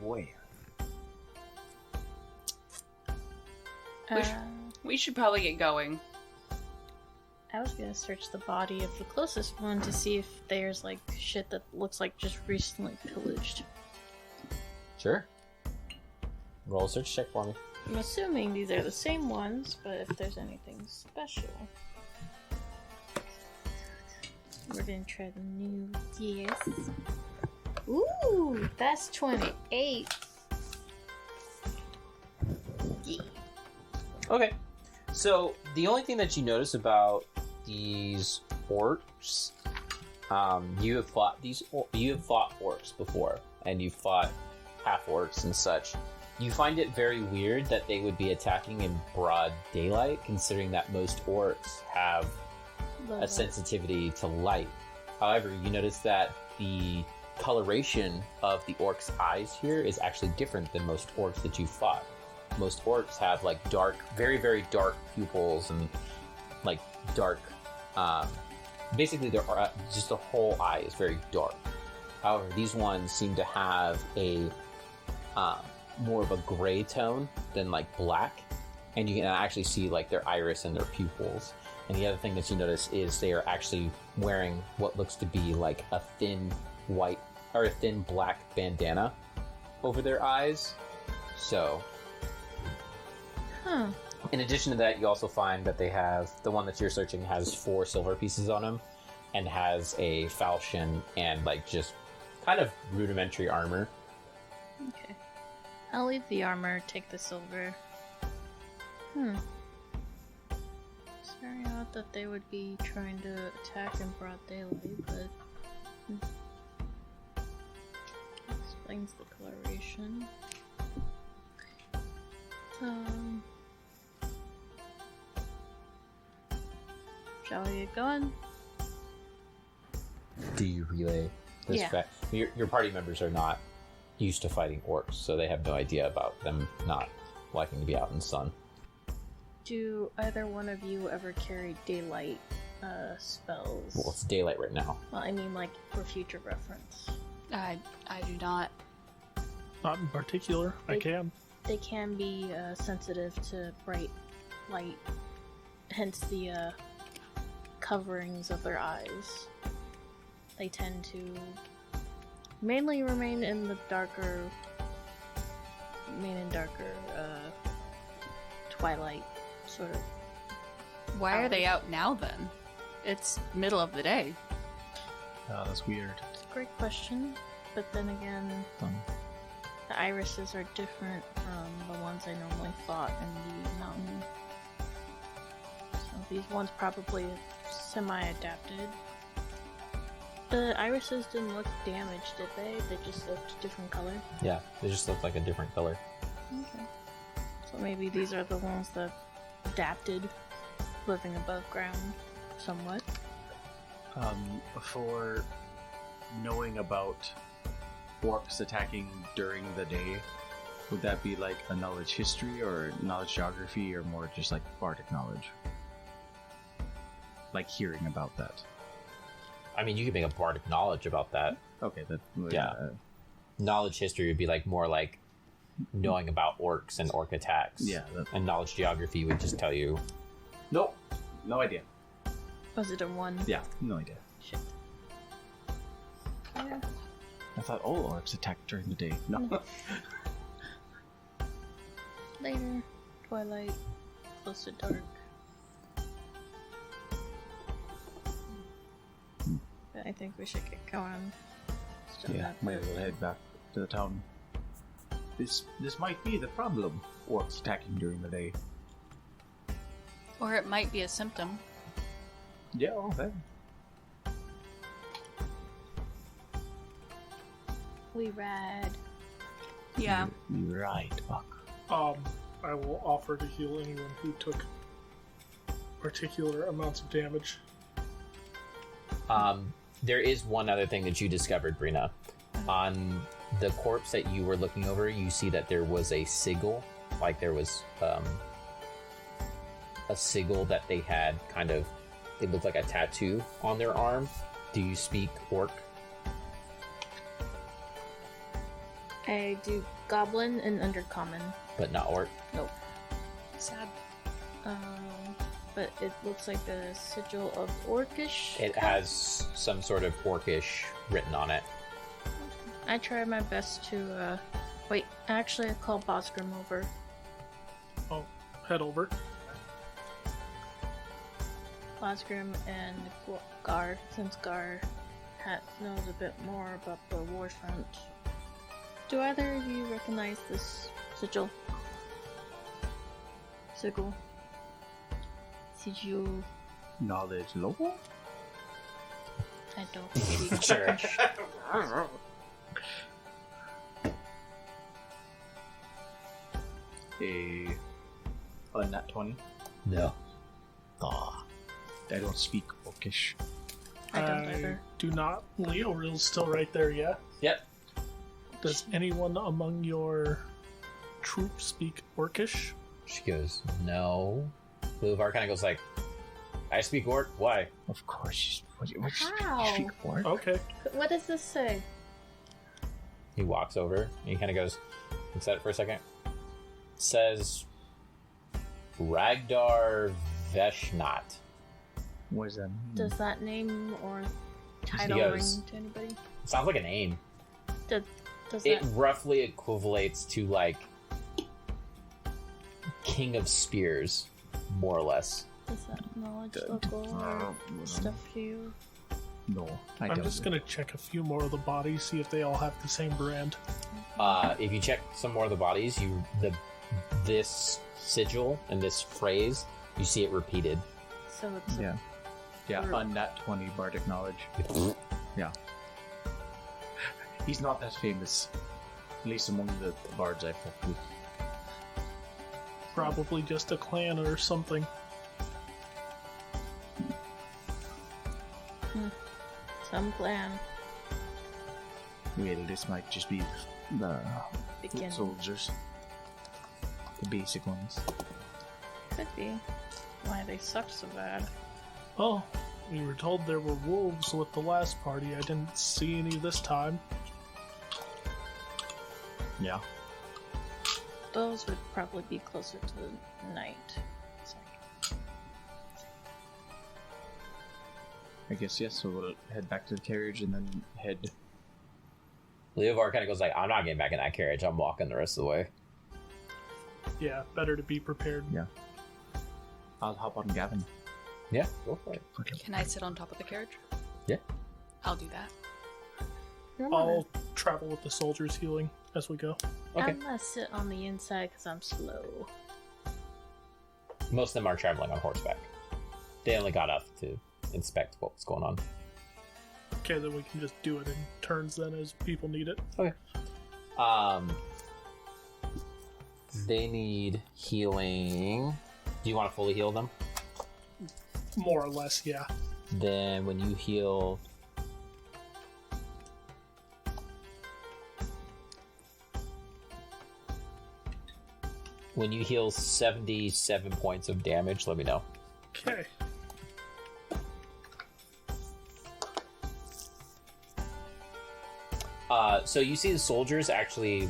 where? We should probably get going. I was gonna search the body of the closest one to see if there's like shit that looks like just recently pillaged. Sure. Roll a search check for me. I'm assuming these are the same ones, but if there's anything special. We're gonna try the new. Yes. Ooh, that's 28. Yeah. Okay. So the only thing that you notice about these orcs, you have fought orcs before, and you've fought half orcs and such. You find it very weird that they would be attacking in broad daylight, considering that most orcs have a sensitivity to light. However, you notice that the coloration of the orcs' eyes here is actually different than most orcs that you fought. Most orcs have like dark, very, very dark pupils and like dark, basically just the whole eye is very dark. However, these ones seem to have a more of a gray tone than like black, and you can actually see like their iris and their pupils. And the other thing that you notice is they are actually wearing what looks to be like a thin white or a thin black bandana over their eyes. So, in addition to that, you also find that they have, the one that you're searching has 4 silver pieces on him and has a falchion and like just kind of rudimentary armor. Okay. I'll leave the armor, take the silver. It's very odd that they would be trying to attack in broad daylight, but explains the coloration. Shall we get going? Do you relay this fact? Your party members are not used to fighting orcs, so they have no idea about them not liking to be out in the sun. Do either one of you ever carry daylight spells? Well, it's daylight right now. Well, I mean, like, for future reference. I do not. Not in particular. I can. They can be sensitive to bright light, hence the coverings of their eyes. They tend to mainly remain in the darker, twilight, sort of. Why are they out now then? It's middle of the day. Oh, that's weird. It's a great question, but then again, the irises are different from the ones I normally fought in the mountain. So these ones probably semi-adapted. The irises didn't look damaged, did they? They just looked different color? Yeah, they just look like a different color. Okay. So maybe these are the ones that adapted, living above ground somewhat. For knowing about orcs attacking during the day, would that be like a knowledge history or knowledge geography or more just like bardic knowledge? Like hearing about that. I mean, you could make a bardic knowledge about that. Okay, that Knowledge history would be like more like knowing about orcs and orc attacks. Yeah. And knowledge geography would just tell you. Nope. No idea. Was it a 1? Yeah, no idea. Shit. Yeah. I thought all orcs attack during the day. No. Later. Twilight. Close to dark. But I think we should get going. Yeah, might as well head back to the town. This might be the problem. Orcs attacking during the day. Or it might be a symptom. Yeah, okay. We ride. Yeah. You're right, Buck. I will offer to heal anyone who took particular amounts of damage. There is one other thing that you discovered, Brina. On the corpse that you were looking over, you see that there was a sigil. Like there was a sigil that they had kind of, it looked like a tattoo on their arm. Do you speak orc? I do goblin and undercommon. but not orc. Nope. Sad. But it looks like a sigil of orcish. It has some sort of orcish written on it. I try my best to, wait, actually I call Bosgrim over. I'll head over. Bosgrim and Gar, since Gar knows a bit more about the war front. Do either of you recognize this sigil? Sigil. Knowledge local? I don't speak Sure. French. A nat 20? No. Ah, I don't speak Orcish. I don't either. Do not. Leoril's still right there, yeah? Yep. Does anyone among your troop speak Orcish? She goes, no. Luvar kind of goes like, I speak orc. Why? Of course. You How? speak Orc? Okay. What does this say? He walks over and he kind of goes, looks at it for a second. It says, Ragdar Veshnat. What does that mean? Does that name or title goes- ring to anybody? Sounds like a name. Does It that... roughly equivalates to like King of Spears, more or less. Does that knowledge local or stuff to you? No, I I'm don't. just gonna check a few more of the bodies, see if they all have the same brand. If you check some more of the bodies, this sigil and this phrase, you see it repeated. So it's Yeah. Yeah, Or- on nat 20 bardic knowledge. Yeah. He's not that famous. At least among the bards I've worked with. Probably just a clan or something. some clan. Well, this might just be the Begin. soldiers. The basic ones. Could be. Why they suck so bad. Oh, we were told there were wolves with the last party. I didn't see any this time. Yeah. Those would probably be closer to the night. Sorry. I guess yes, so we'll head back to the carriage and then head. Leovar kind of goes like, I'm not getting back in that carriage. I'm walking the rest of the way. Yeah, better to be prepared. Yeah. I'll hop on Gavin. Yeah, go for it. Can I sit on top of the carriage? Yeah. I'll do that. I'll travel with the soldiers healing as we go. Okay. I'm gonna sit on the inside because I'm slow. Most of them are traveling on horseback. They only got up to inspect what was going on. Okay, then we can just do it in turns then as people need it. They need healing. Do you want to fully heal them? More or less, yeah. Then when you heal... When you heal 77 points of damage, let me know. Okay. So you see the soldiers actually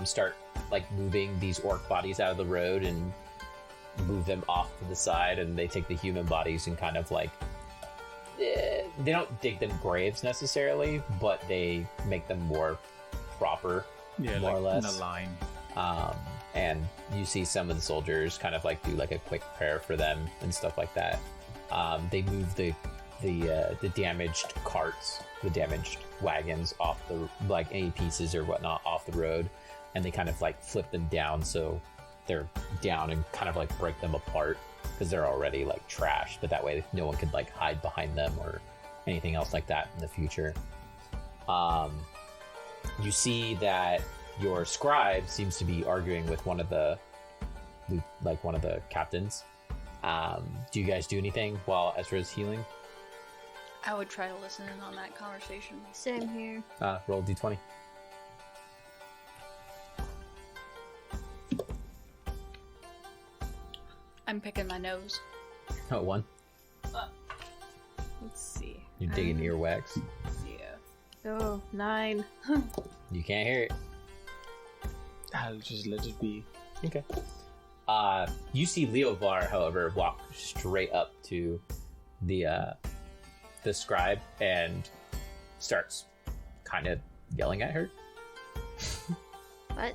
start like moving these orc bodies out of the road and move them off to the side, and they take the human bodies and kind of like they don't dig them graves necessarily, but they make them more proper, Yeah, more like or less. in a line. And you see some of the soldiers kind of like do like a quick prayer for them and stuff like that. They move the damaged carts, the damaged wagons off the, like any pieces or whatnot off the road, and they kind of like flip them down so they're down and kind of like break them apart because they're already like trashed, but that way no one could like hide behind them or anything else like that in the future. You see that your scribe seems to be arguing with one of the captains. Do you guys do anything while Ezra's healing? I would try to listen in on that conversation. Same here. Roll d20. I'm picking my nose. Oh, 1. Let's see. You're digging earwax. Yeah. Oh, 9. You can't hear it. I'll just let it be. Okay. You see Leovar, however, walk straight up to the scribe and starts kind of yelling at her. What?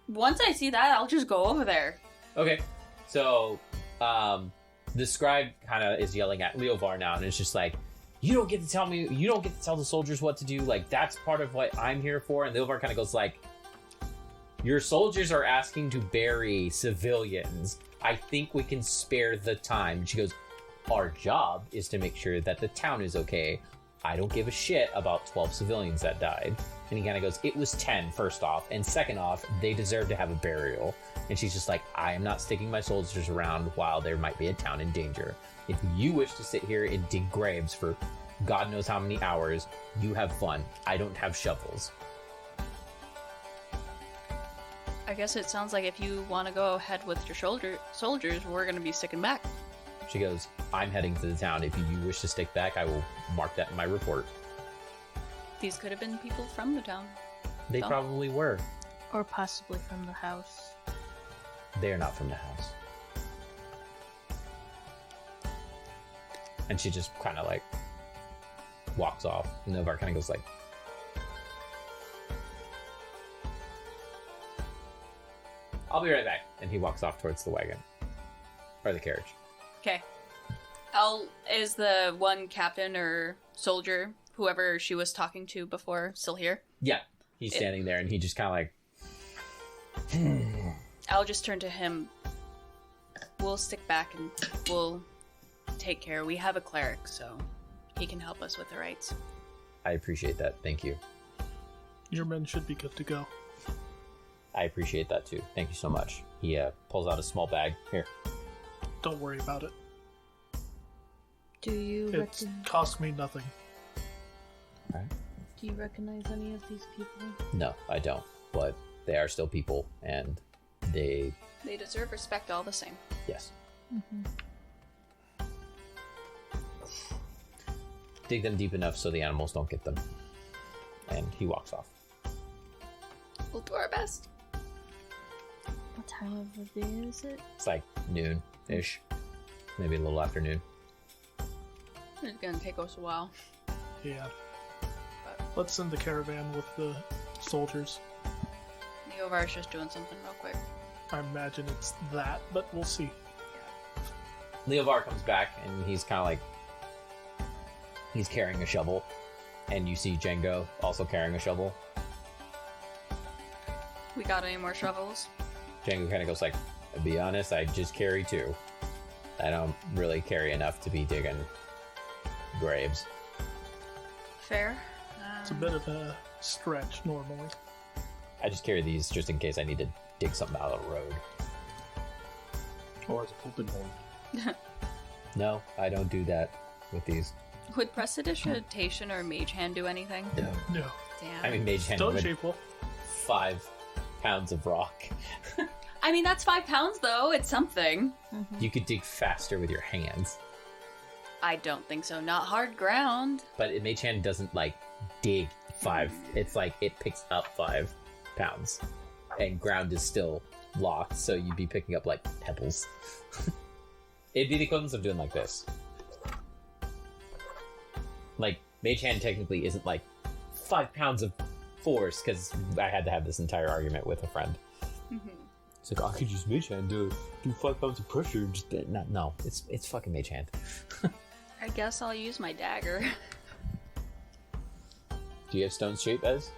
Once I see that, I'll just go over there. Okay. So, the scribe kind of is yelling at Leovar now, and it's just like, you don't get to tell the soldiers what to do. Like, that's part of what I'm here for. And Leovar kind of goes like, your soldiers are asking to bury civilians. I think we can spare the time. And she goes, our job is to make sure that the town is okay. I don't give a shit about 12 civilians that died. And he kind of goes, it was 10, first off. And second off, they deserve to have a burial. And she's just like, I am not sticking my soldiers around while there might be a town in danger. If you wish to sit here and dig graves for God knows how many hours, you have fun. I don't have shovels. I guess it sounds like if you want to go ahead with your soldiers, we're going to be sticking back. She goes, I'm heading to the town. If you wish to stick back, I will mark that in my report. These could have been people from the town. They So? probably were. Or possibly from the house. They're not from the house. And she just kind of like walks off. And Novar kind of goes like, I'll be right back. And he walks off towards the wagon. Or the carriage. Okay. Is the one captain or soldier, whoever she was talking to before, still here? Yeah. He's standing there and he just kind of like... I'll just turn to him. We'll stick back and we'll take care. We have a cleric, so he can help us with the rites. I appreciate that. Thank you. Your men should be good to go. I appreciate that too. Thank you so much. He pulls out a small bag. Here. Don't worry about it. Do you It cost me nothing. do you recognize any of these people? No, I don't. But they are still people, and they... They deserve respect all the same. Yes. Mm-hmm. Dig them deep enough so the animals don't get them. And he walks off. We'll do our best. What time of the day is it? It's like noon-ish. Maybe a little afternoon. It's gonna take us a while. Yeah. Let's send the caravan with the soldiers. Neovar's just doing something real quick. I imagine it's that, but we'll see. Leovar comes back, and he's kind of like... He's carrying a shovel. And you see Django also carrying a shovel. We got any more shovels? Django kind of goes like, to be honest, I just carry 2. I don't really carry enough to be digging graves. Fair. It's a bit of a stretch normally. I just carry these just in case I need to dig something out of the road. Or as a open hole. No, I don't do that with these. Would prestidigitation or mage hand do anything? No. Damn. I mean, mage hand Stone would shape will. 5 pounds of rock. I mean, that's 5 pounds though. It's something. Mm-hmm. You could dig faster with your hands. I don't think so. Not hard ground. But mage hand doesn't like dig 5. It's like it picks up 5 pounds. And ground is still locked, so you'd be picking up like pebbles. It'd be the equivalent of doing like this. Like, mage hand technically isn't like 5 pounds of force, because I had to have this entire argument with a friend. It's like, I could use mage hand to do 5 pounds of pressure and just... No, it's fucking mage hand. I guess I'll use my dagger. Do you have stone shape, Ez?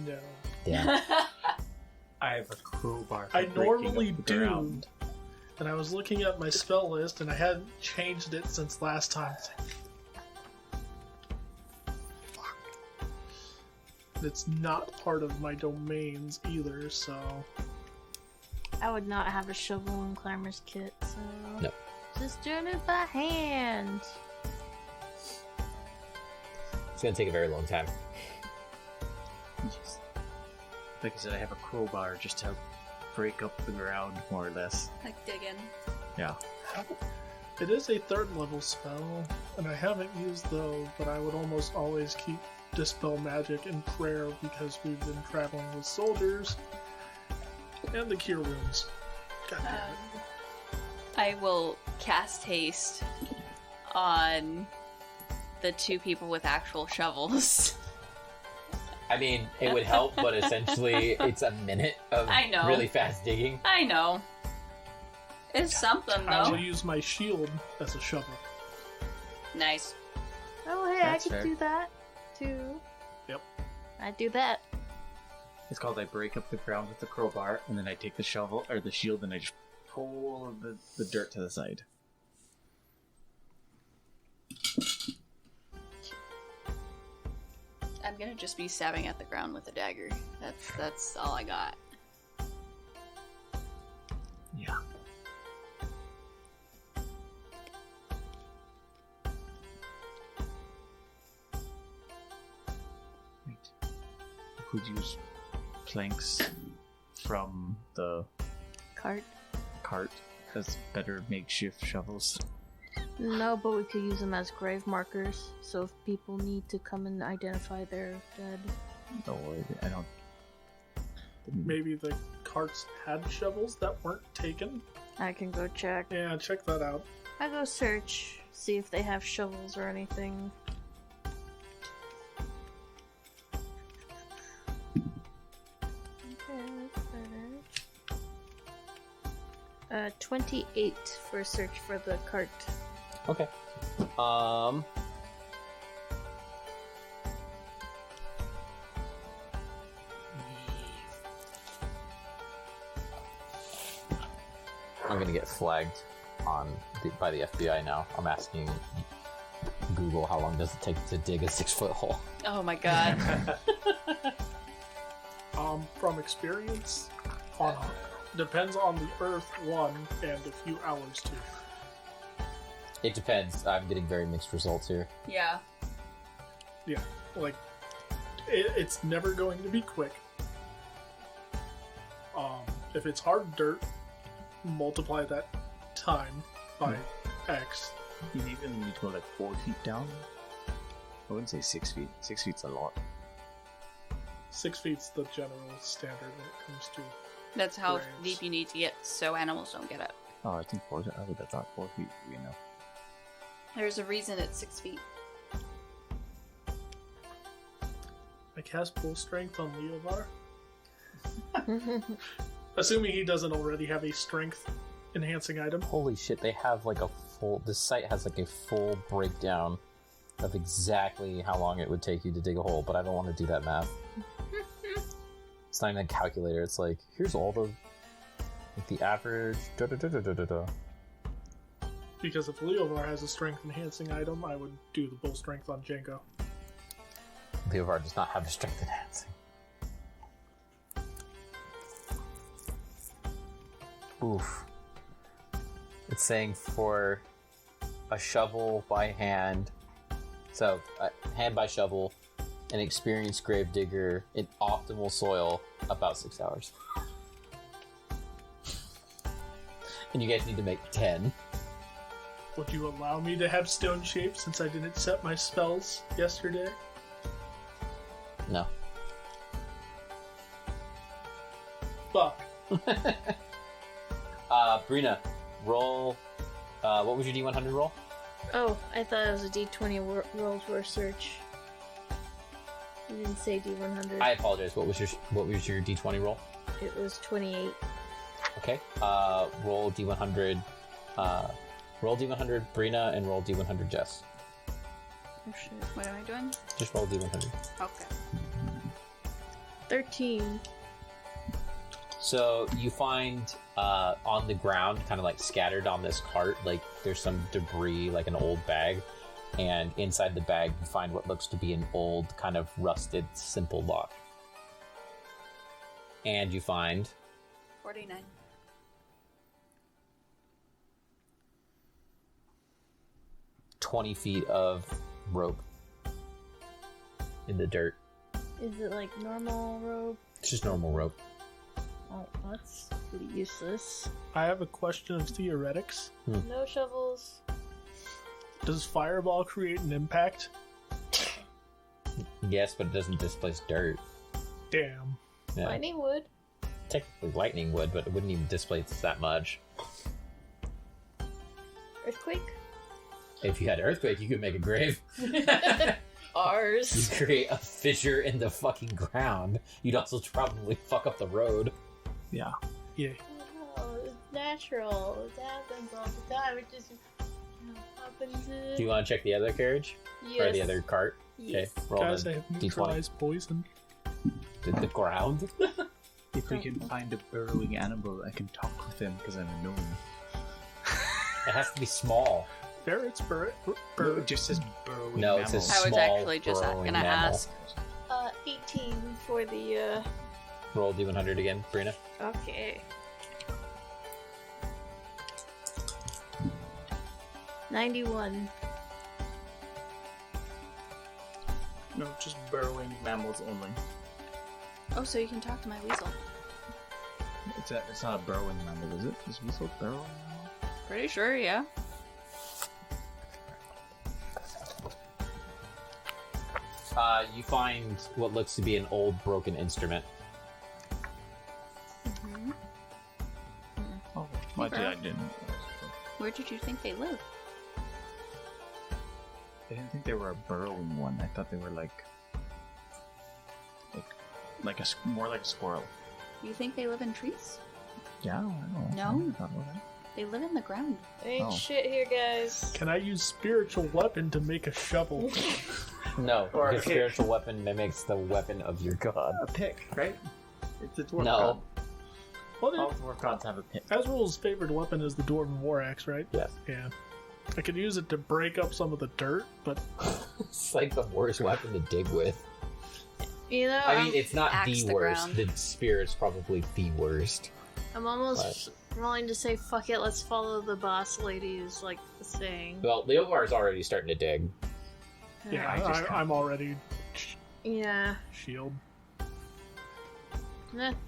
No. Damn. I have a crowbar. for I breaking normally up the do. ground. And I was looking at my spell list and I hadn't changed it since last time. Fuck. It's not part of my domains either, so... I would not have a shovel in Climber's kit, so... No. Just doing it by hand. It's gonna take a very long time. Like I said, I have a crowbar just to break up the ground, more or less. Like digging. Yeah. It is a 3rd level spell, and I haven't used those, but I would almost always keep dispel magic and prayer because we've been traveling with soldiers. And the cure wounds. God damn it. I will cast haste on the two people with actual shovels. I mean, it would help, but essentially it's a minute of I know. really fast digging. I know. It's something, I will though. use my shield as a shovel. Nice. Oh, hey, That's I fair. can do that too. Yep. I do that. It's called I break up the ground with the crowbar, and then I take the shovel or the shield, and I just pull the dirt to the side. I'm gonna just be stabbing at the ground with a dagger. That's all I got. Yeah. Right. I could use planks from the Cart. cart as better makeshift shovels. No, but we could use them as grave markers, so if people need to come and identify their dead. No, I don't. Maybe the carts had shovels that weren't taken. I can go check. Yeah, check that out. I go search, see if they have shovels or anything. Okay, that's better. 28 for search for the cart. Okay. I'm gonna get flagged by the FBI now. I'm asking Google how long does it take to dig a 6-foot hole. Oh my god. From experience, depends on the Earth, 1, and a few hours, 2. It depends. I'm getting very mixed results here. Yeah. Yeah, like, it's never going to be quick. If it's hard dirt, multiply that time by X. You even need to go like 4 feet down. I wouldn't say 6 feet. 6 feet's a lot. 6 feet's the general standard when it comes to. That's how Brains. deep you need to get so animals don't get up. Oh, I think 4. I would have thought 4 feet would be enough. There's a reason it's 6 feet. I cast full strength on Leovar. Assuming he doesn't already have a strength enhancing item. Holy shit, they have like a full... This site has like a full breakdown of exactly how long it would take you to dig a hole, but I don't want to do that math. It's not even a calculator, it's like, here's all the average... da-da-da-da-da-da. Because if Leovar has a strength enhancing item, I would do the full strength on Janko. Leovar does not have a strength enhancing. Oof. It's saying for a shovel by hand, so hand by shovel, an experienced grave digger in optimal soil, about 6 hours. And you guys need to make 10. Would you allow me to have stone shape since I didn't set my spells yesterday? No. Fuck. Brina, roll. What was your D100 roll? Oh, I thought it was a D20 roll for a search. You didn't say D100. I apologize. What was your D20 roll? It was 28. Okay. Roll D100. Roll D100 Brina and roll D100 Jess. Oh shit. What am I doing? Just roll D100. Okay. 13. So you find on the ground, kind of like scattered on this cart, like there's some debris, like an old bag, and inside the bag you find what looks to be an old, kind of rusted, simple lock. And you find 49. $20 of rope in the dirt. Is it like normal rope? It's just normal rope. Oh, that's pretty useless. I have a question of theoretics. No shovels. Does Fireball create an impact? Yes, but it doesn't displace dirt. Damn. Yeah. Lightning would. Technically, lightning would, but it wouldn't even displace that much. Earthquake? If you had earthquake, you could make a grave. Ours. You create a fissure in the fucking ground. You'd also probably fuck up the road. Yeah. Yeah. Oh, it's natural. It happens all the time. It just happens. Do you want to check the other carriage? Yes. Or the other cart? Yes. Okay, roll Guys, the I have D20. neutralized poison. The ground? If we can find a burrowing animal, I can talk with him because I'm a gnome. It has to be small. Ferrets, No, it just says burrowing No, it mammal. says I was small actually just burrowing gonna mammal. ask. 18 for the, Roll D100 again, Brina. Okay. 91. No, just burrowing mammals only. Oh, so you can talk to my weasel. It's not a burrowing mammal, is it? Is weasel a burrowing mammal? Pretty sure, yeah. You find what looks to be an old broken instrument. Mm-hmm. Oh, well, burrow. I didn't. Where did you think they live? I didn't think they were a burrowing one. I thought they were like more like a squirrel. You think they live in trees? Yeah, I don't know. No. I never thought about that. They live in the ground. Ain't Oh. shit here, guys. Can I use spiritual weapon to make a shovel? No, Or your a spiritual weapon mimics the weapon of your god. A pick, right? It's a dwarf No. god. Well, All dwarf gods have a pick. Azrael's favorite weapon is the Dwarven War Axe, right? Yes. Yeah. I could use it to break up some of the dirt, but It's like the worst weapon to dig with. You know, I mean, it's not axe the the worst. ground. The spirit's probably the worst. I'm almost willing to say, fuck it, let's follow the boss lady's, like, saying. Well, Leovar's already starting to dig. yeah, I just can't. I'm already Yeah. shield.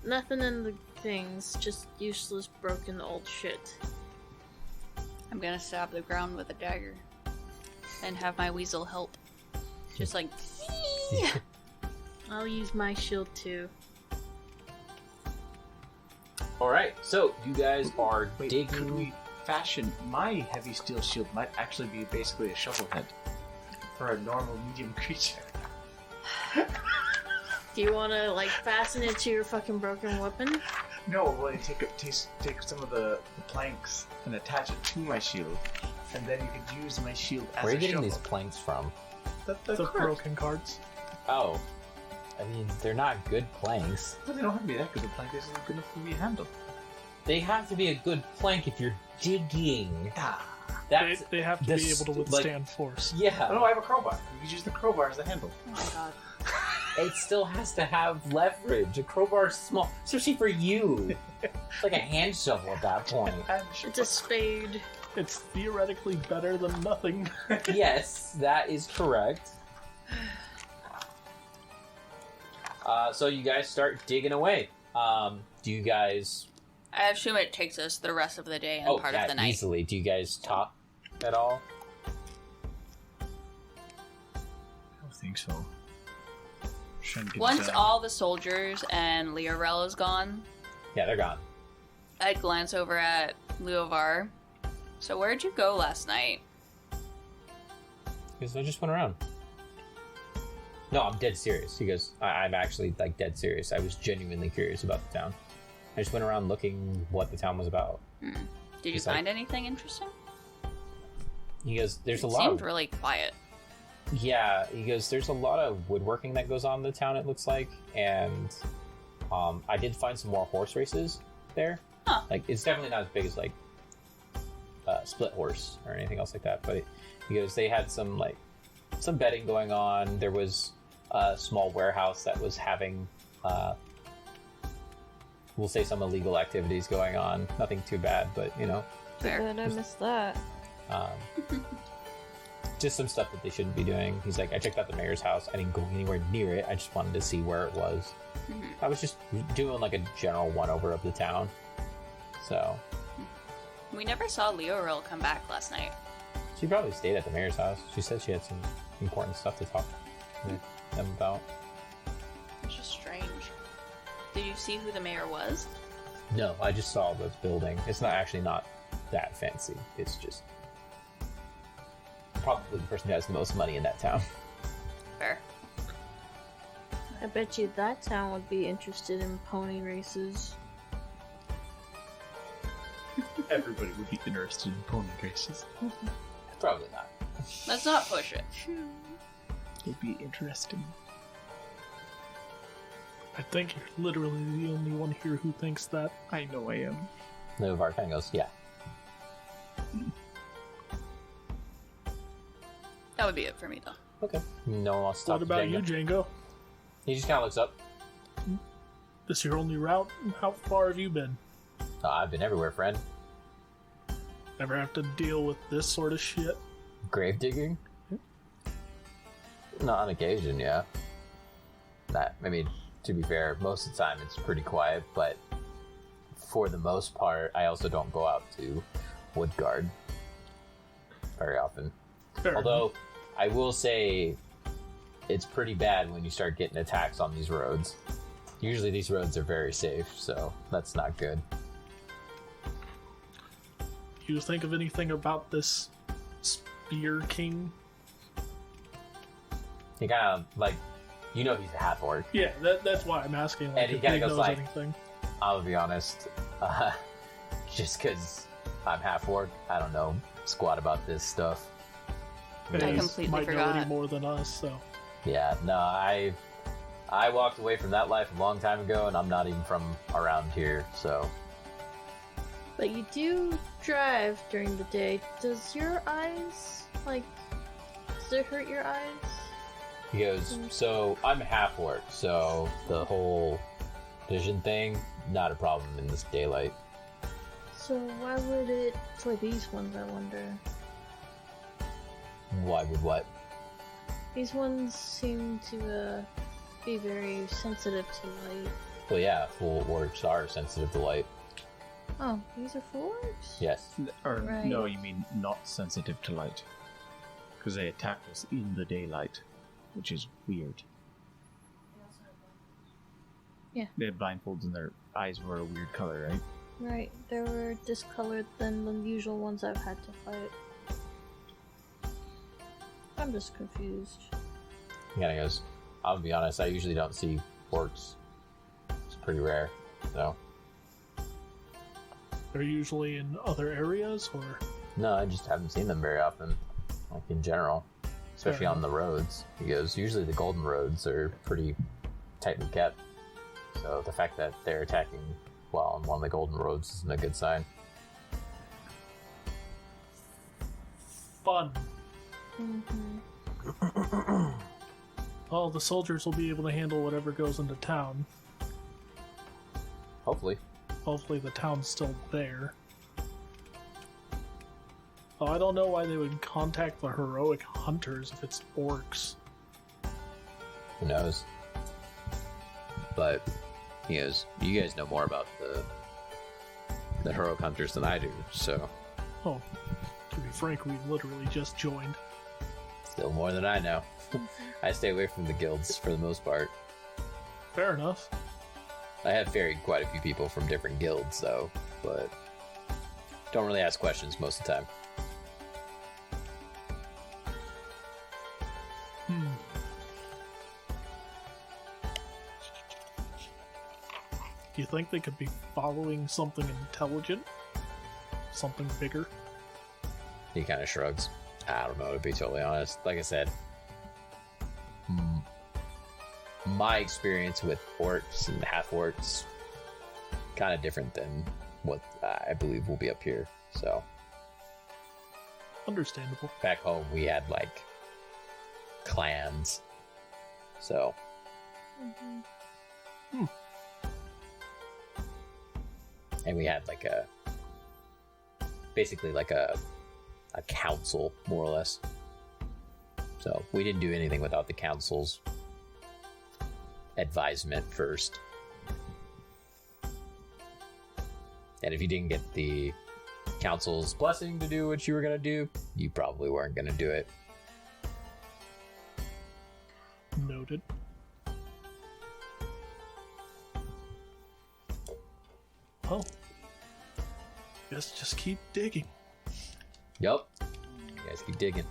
Nothing in the things, just useless, broken old shit. I'm gonna stab the ground with a dagger. And have my weasel help. Just like... I'll use my shield too. Alright, so you guys are Wait, digging. could we fashion my heavy steel shield might actually be basically a shovel head for a normal medium creature. Do you want to, like, fasten it to your fucking broken weapon? No, well, you take some of the planks and attach it to my shield, and then you could use my shield as Where are a you getting shovel. these planks from? The The cart. broken cards. Oh. I mean, they're not good planks. But they don't have to be that good. The plank isn't good enough to be handled. They have to be a good plank if you're digging. Ah. That's They have to this- be able to withstand force. yeah. Oh no, I have a crowbar. You could use the crowbar as the handle. Oh my god. It still has to have leverage. A crowbar is small, especially for you. It's like a hand shovel at that point. It's a spade. It's theoretically better than nothing. Yes, that is correct. So you guys start digging away. Do you guys? I assume it takes us the rest of the day and part yeah, of the night. easily. Do you guys talk at all? I don't think so. Trying to get Once done. all the soldiers and Leorel is gone, Yeah, they're gone. I'd glance over at Leovar. So where'd you go last night? Because I just went around. No, I'm dead serious. He goes, I'm actually like dead serious. I was genuinely curious about the town. I just went around looking what the town was about. Did you It's like- find anything interesting? He goes, there's It a lot seemed of really quiet. Yeah, he goes, there's a lot of woodworking that goes on in the town, it looks like, and I did find some more horse races there. Huh. Like, it's definitely not as big as, like, Split Horse or anything else like that, but he goes, they had some betting going on. There was a small warehouse that was having, we'll say some illegal activities going on. Nothing too bad, but, you know, Fair. I missed that. just some stuff that they shouldn't be doing. He's like, I checked out the mayor's house. I didn't go anywhere near it. I just wanted to see where it was. Mhm. I was just doing like a general one-over of the town. So We never saw Leorel come back last night. she probably stayed at the mayor's house. She said she had some important stuff to talk with them about. It's just strange. Did you see who the mayor was? No, I just saw the building. It's not that fancy. It's just probably the person who has the most money in that town. Fair. I bet you that town would be interested in pony races. Everybody would be interested in pony races. Probably not. Let's not push it. It'd be interesting. I think you're literally the only one here who thinks that. I know I am. Novar kind of goes, yeah. That would be it for me, though. Okay. No one wants to talk What to about you, Django. Django? He just kind of looks up. This your only route? How far have you been? I've been everywhere, friend. Ever have to deal with this sort of shit? Grave digging? Not on occasion, yeah. I mean, to be fair, most of the time it's pretty quiet, but for the most part, I also don't go out to Woodguard very often. Fair Although, I will say, it's pretty bad when you start getting attacks on these roads. Usually these roads are very safe, so that's not good. You think of anything about this Spear King? He kind of, like, you know he's a half-orc. Yeah, that's why I'm asking. Like, And he if kinda he goes knows like- anything. I'll be honest, just because I'm half-orc, I don't know squat about this stuff. And I he completely might know forgot. any more than us, so. Yeah, no, I walked away from that life a long time ago, and I'm not even from around here, so... But you do drive during the day. Does your eyes, like, does it hurt your eyes? He goes, so I'm a half-orc, so the whole vision thing, not a problem in this daylight. So why would it for these ones, I wonder? Why would what? These ones seem to be very sensitive to light. Well, yeah, full orcs are sensitive to light. Oh, these are full orcs? Yes. Or Right. no, you mean not sensitive to light. Because they attacked us in the daylight, which is weird. Yeah. They had blindfolds and their eyes were a weird color, right? Right, they were discolored than the usual ones I've had to fight. I'm just confused. He kind of goes, I'll be honest, I usually don't see orcs. It's pretty rare, so... They're usually in other areas, or No, I just haven't seen them very often, like in general, especially Fair on the roads. He goes, usually the golden roads are pretty tightly kept, so the fact that they're attacking while on one of the golden roads isn't a good sign. fun. Mm-hmm. Well, the soldiers will be able to handle whatever goes into town. Hopefully. Hopefully the town's still there. Oh, I don't know why they would contact the heroic hunters if it's orcs. Who knows? But he goes, you guys know more about the heroic hunters than I do, so Oh, to be frank, we literally just joined. still more than I know. I stay away from the guilds for the most part. Fair enough. I have ferried quite a few people from different guilds, though, but don't really ask questions most of the time. Do you think they could be following something intelligent? Something bigger? He kind of shrugs. I don't know, to be totally honest. Like I said, my experience with orcs and half-orcs kind of different than what I believe will be up here. So, Understandable. back home we had, like, clans. So, and we had, like, basically like a council, more or less. So we didn't do anything without the council's advisement first. And if you didn't get the council's blessing to do what you were going to do, you probably weren't going to do it. No Noted. Well, guess just keep digging. Yup. You guys keep digging.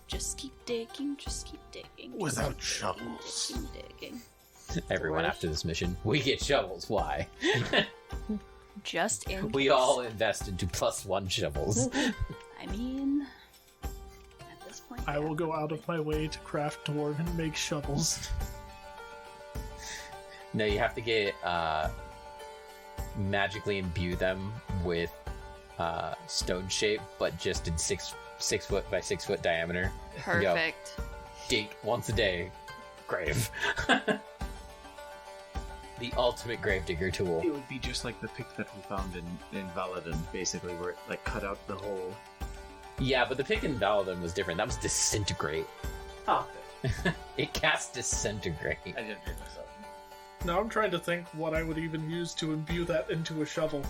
Just keep digging, just keep digging. Without shovels. Keep digging. Everyone after this mission, we get shovels. Why? Just in We case. all invest into +1 shovels. I mean, at this point, I will go out of my way to craft dwarf and make shovels. No, you have to get magically imbue them with stone shape, but just in 6 foot by 6 foot diameter. Perfect. Dink once a day. Grave. The ultimate gravedigger tool. It would be just like the pick that we found in Valadin, basically, where it like cut out the hole. Yeah, but the pick in Valadin was different. That was disintegrate. Oh, It cast disintegrate. I didn't pick this up. Now I'm trying to think what I would even use to imbue that into a shovel.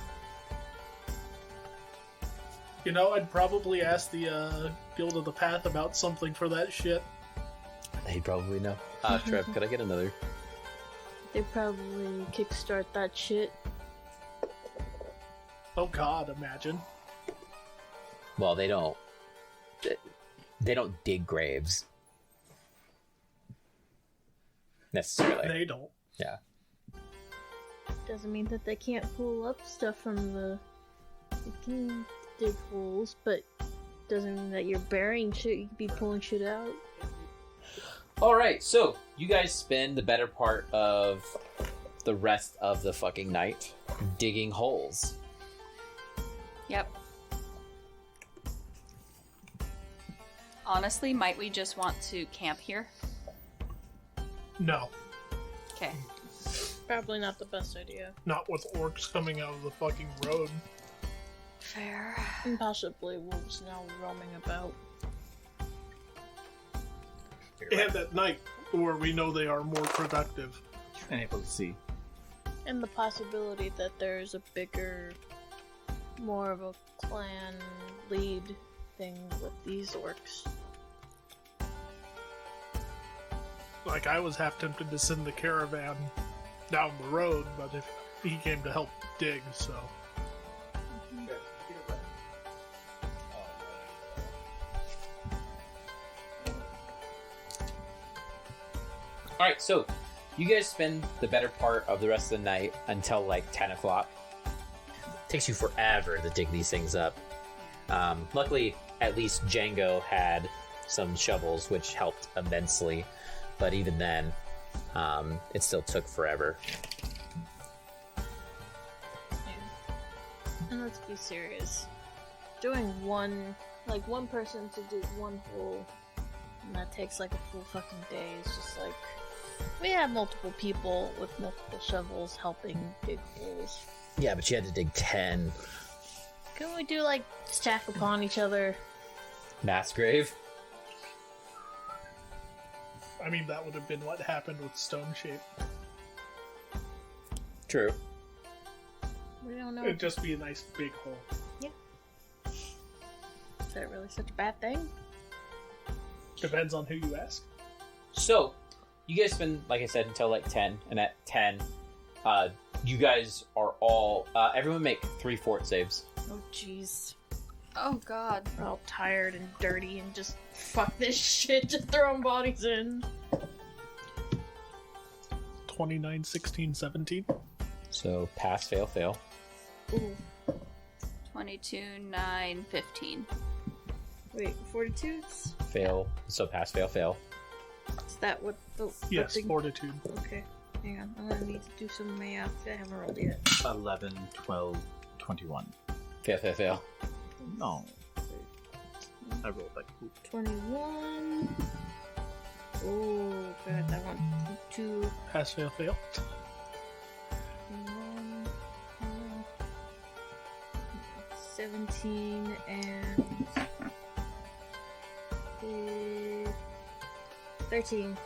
You know, I'd probably ask the Guild of the Path about something for that shit. He'd probably know. Trev, could I get another? They probably kickstart that shit. Oh god, imagine. Well, they don't. They don't dig graves. Necessarily. They don't. Yeah. Doesn't mean that they can't pull up stuff from the. They can dig holes, but doesn't mean that you're burying shit. You could be pulling shit out. Alright, so you guys spend the better part of the rest of the fucking night digging holes. Yep. Honestly, might we just want to camp here? No, Okay. Probably not the best idea. not with orcs coming out of the fucking road. Fair. And possibly wolves now roaming about. And at night, where we know they are more productive. And able to see. And the possibility that there's a bigger, more of a clan lead thing with these orcs. Like, I was half tempted to send the caravan down the road, but if he came to help dig, so... Alright, so you guys spend the better part of the rest of the night until like 10 o'clock. Takes you forever to dig these things up. Luckily, at least Django had some shovels, which helped immensely. But even then, it still took forever. And let's be serious. Doing one person to dig one hole, and that takes like a full fucking day. It's just like, we have multiple people with multiple shovels helping dig holes. Yeah, but you had to dig 10. Can we do like stack upon each other? Mass grave? I mean, that would have been what happened with Stone Shape. True. We don't know. It'd just be a nice big hole. Is that really such a bad thing? Depends on who you ask. So, you guys spend, like I said, until like 10, and at 10, you guys are all, everyone make 3 fort saves. Oh jeez. Oh god. We're all tired and dirty and just fuck this shit, just throwing bodies in. 29, 16, 17. So, pass, fail, fail. Ooh. 22, 9, 15. Wait, 42s? Fail. So, pass, fail, fail. Is that what the Yes, thing? Fortitude. Okay, hang on. I'm gonna need to do some math. I haven't rolled yet. 11, 12, 21. Fail, fail, fail. No. I rolled like poop. 21. Oh god, that one. 2. Pass, fail, fail. 21. 17 and 13.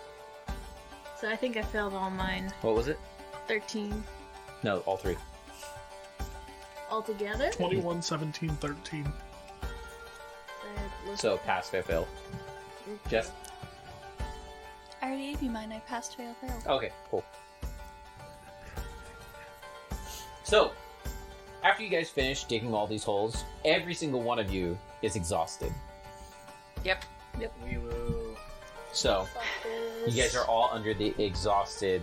So I think I failed all mine. What was it? 13 No, all 3. altogether. 21, 17, 13. That looks So, pass, fail, fail. Jeff? I already gave you mine. I passed fail. Okay, cool. So, after you guys finish digging all these holes, every single one of you is exhausted. Yep. We will. So, you guys are all under the exhausted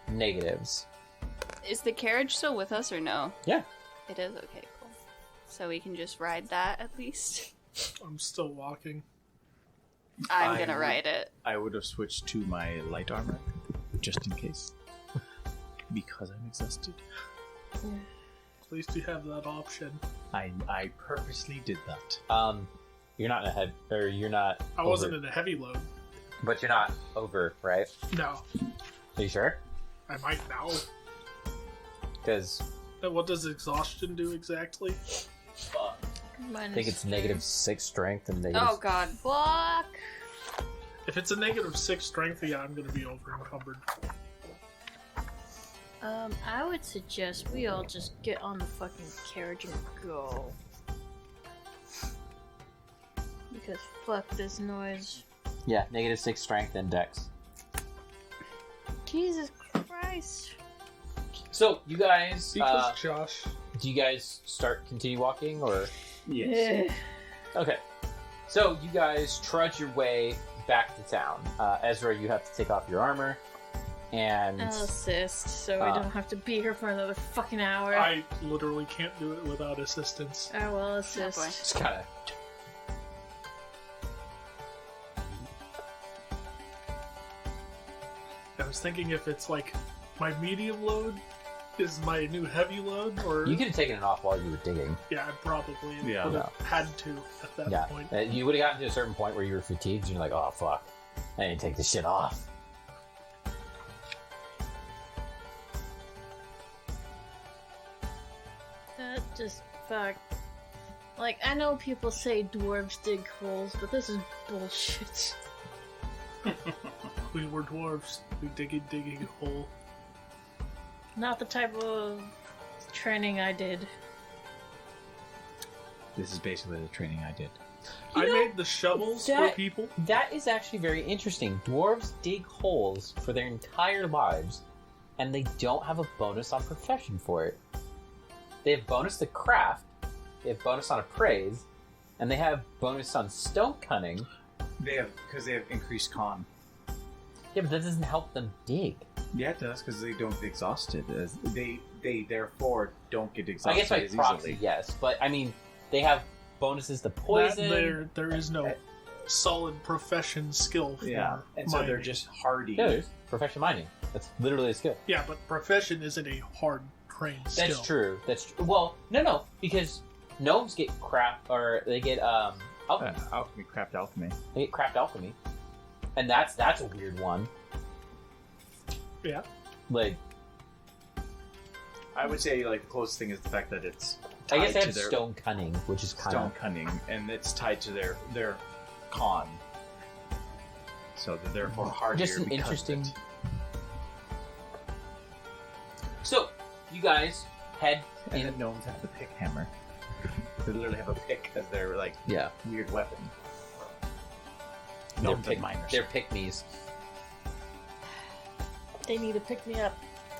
negatives. Is the carriage still with us or no? Yeah. It is? Okay, cool. So we can just ride that at least? I'm still walking. I'm gonna ride it. I would have switched to my light armor, just in case. Because I'm exhausted. At least you have that option. I purposely did that. You're not in a head, or you're not. I wasn't in a heavy load. But you're not over, right? No. Are you sure? I might now. Because And what does exhaustion do exactly? I think it's -6 strength and negative. Oh god. Fuck! If it's a -6 strength, yeah, I'm gonna be over encumbered. I would suggest we all just get on the fucking carriage and go. Because fuck this noise. Yeah, -6 strength and dex. Jesus Christ. So you guys, Because Josh. do you guys continue walking or? Yes. Okay. So you guys trudge your way back to town. Ezra, you have to take off your armor, and I'll assist, so we don't have to be here for another fucking hour. I literally can't do it without assistance. I will assist. boy. just kind of. I was thinking if it's like my medium load is my new heavy load, or You could have taken it off while you were digging. yeah, I probably Yeah. would have had to at that Yeah, point. You would have gotten to a certain point where you were fatigued, and you're like, "Oh fuck, I need to take this shit off." That just fuck. Like, I know people say dwarves dig holes, but this is bullshit. We were dwarves. We digging a hole. Not the type of training I did. This is basically the training I did. You I know, made the shovels for that- people. That is actually very interesting. Dwarves dig holes for their entire lives, and they don't have a bonus on profession for it. They have bonus to craft, they have bonus on appraise, and they have bonus on stone cunning. They have increased con. Yeah, but that doesn't help them dig. Yeah, it does because they don't get exhausted. They therefore don't get I exhausted guess by as proxy, easily. yes, but I mean, they have bonuses to poison. There is no solid profession skill for Yeah, and so they're mining. just hardy. Yeah, there's profession mining. That's literally a skill. Yeah, but profession isn't a hard trained skill. That's true. Well, no, because gnomes get craft, or they get alchemy. Alchemy, craft alchemy. They get craft alchemy, and that's a weird one. Yeah. Like, I would say like the closest thing is the fact that it's I guess tied they to have their stone cunning, which is kind stone of cunning, and it's tied to their con. So they're therefore hardier. just an because of interesting. it. So, you guys head And in. then gnomes have the pick hammer. They literally have a pick as their like Yeah, weird weapon. they're Gnomes and miners. They're pick-me's. They need to pick me up.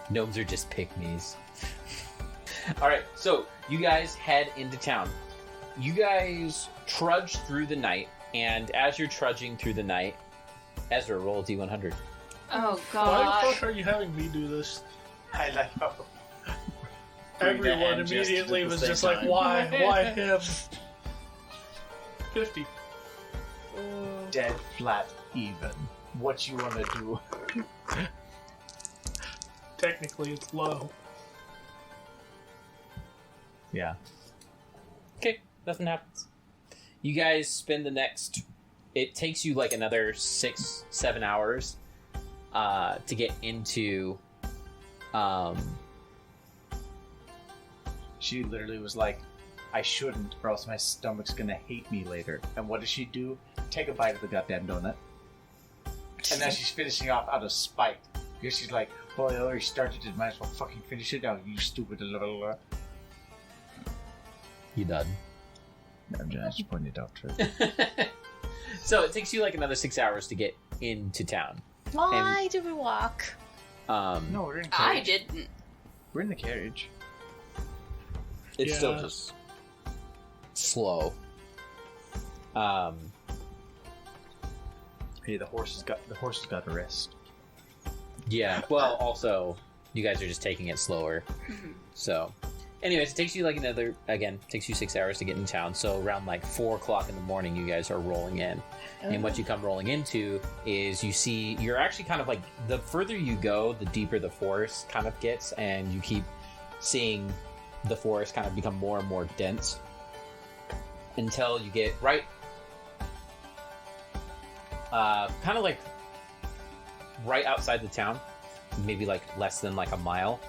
Gnomes are just pick-me's. Alright, so you guys head into town. You guys trudge through the night, and as you're trudging through the night, Ezra, roll a D100. Oh Why the god. fuck are you having me do this? I like how Doing the Everyone hand gestures immediately at the was same just like, time. why him? 50. dead flat even. What you wanna do? Technically, it's low. Yeah. Okay, nothing happens. You guys spend the next. It takes you like another 6-7 hours to get into. She literally was like, I shouldn't, or else my stomach's gonna hate me later. And what does she do? Take a bite of the goddamn donut. And now she's finishing off out of spite. Because she's like, well, I already started it, might as well fucking finish it out, you stupid little. You done. I just pointed out to her. So it takes you like another 6 hours to get into town. Why do we walk? No, we're in the I carriage. didn't. We're in the carriage. It's still Yeah. just slow. Hey, the horse has got to rest. Yeah. Well, also, you guys are just taking it slower. Mhm. So, anyways, it takes you like takes you 6 hours to get in town. So around like 4 o'clock in the morning, you guys are rolling in. And what you come rolling into is you're actually kind of like, the further you go, the deeper the forest kind of gets, and you keep seeing the forest kind of become more and more dense until you get right, kind of like right outside the town, maybe like less than like a mile,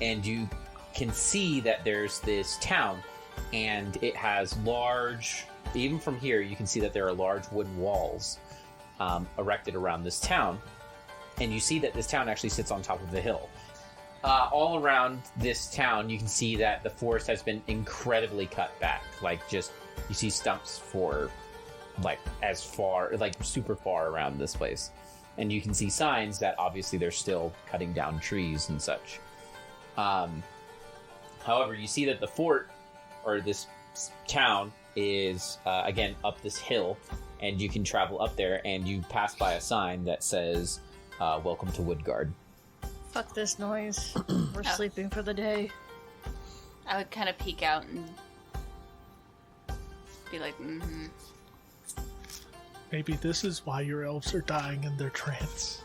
and you can see that there's this town, and it has large, even from here you can see that there are large wooden walls erected around this town, and you see that this town actually sits on top of the hill. All around this town you can see that the forest has been incredibly cut back, like just you see stumps for like as far, like super far around this place, and you can see signs that obviously they're still cutting down trees and such. However, you see that the fort, or this town, is again up this hill, and you can travel up there, and you pass by a sign that says welcome to Woodguard. Fuck this noise. We're Oh. sleeping for the day. I would kind of peek out and be like, mm-hmm. Maybe this is why your elves are dying in their trance.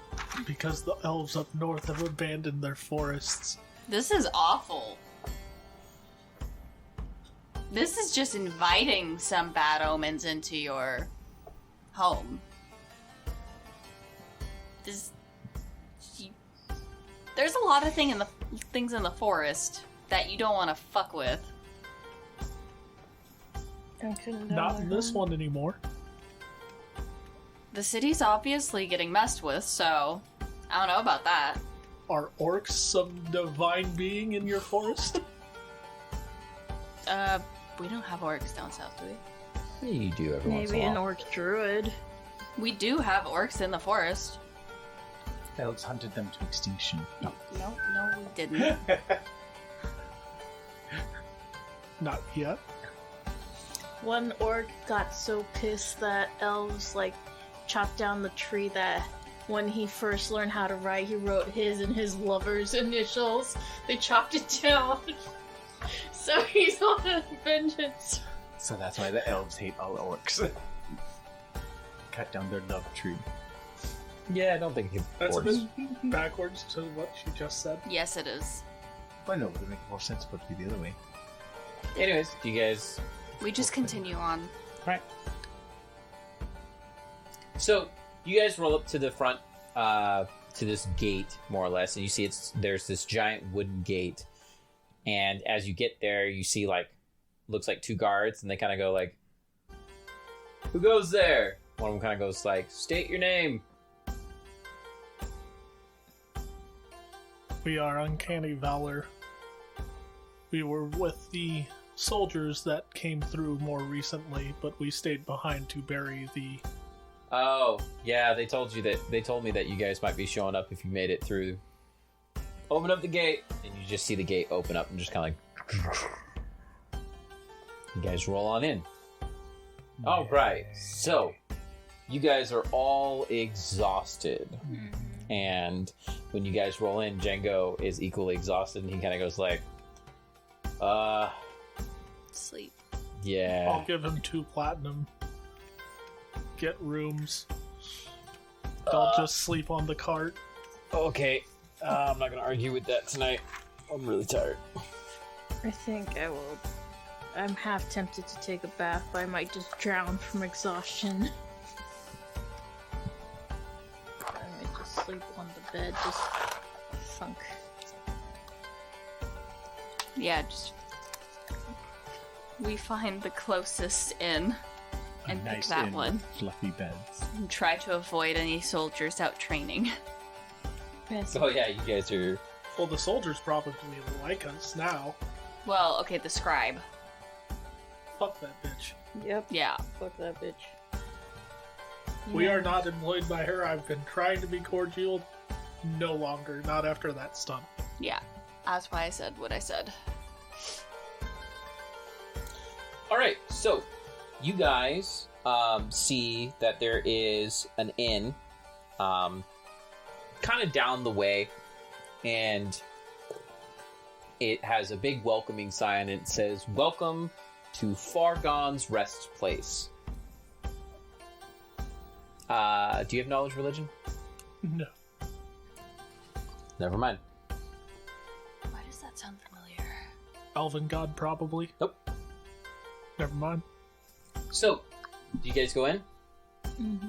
Because the elves up north have abandoned their forests. This is awful. This is just inviting some bad omens into your home. There's a lot of things in the forest that you don't want to fuck with. Not in this one anymore. The city's obviously getting messed with, so I don't know about that. Are orcs some divine being in your forest? We don't have orcs down south, do we? You do every once in Maybe a an while. orc druid. We do have orcs in the forest. Elves hunted them to extinction. No, we didn't. Not yet. One orc got so pissed that elves chopped down the tree that when he first learned how to write, he wrote his and his lover's initials. They chopped it down. So he's on vengeance. So that's why the elves hate all orcs. Cut down their love tree. Yeah, I don't think That's a orcs. bit backwards to what she just said. Yes, it is. I know, but it makes more sense for it to be the other way. Anyways, do you guys? We just continue on. Right. So you guys roll up to the front, to this gate, more or less, and you see there's this giant wooden gate, and as you get there, you see looks like two guards, and they kind of go like, "Who goes there?" One of them kind of goes like, "State your name." We are Uncanny Valor. We were with the soldiers that came through more recently, but we stayed behind to bury the... Oh, yeah, they told me that you guys might be showing up if you made it through. Open up the gate, and you just see the gate open up and just kind of like... You guys roll on in. All right, so you guys are all exhausted, and when you guys roll in, Django is equally exhausted, and he kind of goes like, Sleep. yeah. I'll give him 2 platinum. Get rooms. Don't just sleep on the cart. Okay, I'm not gonna argue with that tonight. I'm really tired. I think I will. I'm half tempted to take a bath, but I might just drown from exhaustion. I might just sleep on the bed, just sunk. Yeah, just... We find the closest inn A and pick nice that inn one. with fluffy beds. And try to avoid any soldiers out training. Yes. Oh yeah, you guys are... Well, the soldiers probably like us now. Well, okay, the scribe. Fuck that bitch. Yep. Yeah. Fuck that bitch. We are not employed by her. I've been trying to be cordial. No longer. Not after that stunt. Yeah, that's why I said what I said. All right, so you guys see that there is an inn kind of down the way, and it has a big welcoming sign, and it says, "Welcome to Fargon's Rest Place." Do you have knowledge religion? No. Never mind. Why does that sound familiar? Elven god, probably. Nope. Never mind. So, do you guys go in?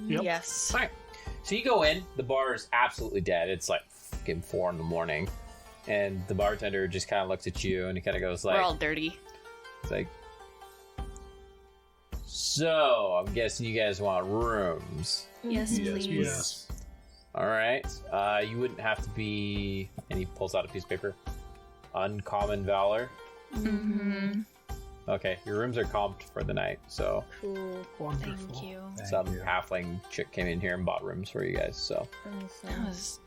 Yep. Yes. Alright. So you go in, the bar is absolutely dead. It's like fucking 4 a.m. And the bartender just kind of looks at you and he kind of goes like... We're all dirty. It's like... So, I'm guessing you guys want rooms. Yes, Yes, please. yes. Alright. You wouldn't have to be... And he pulls out a piece of paper. Uncommon Valor. Mm-hmm. Okay, your rooms are comped for the night, so... Cool. Wonderful. Thank you. Some halfling chick came in here and bought rooms for you guys, so... That was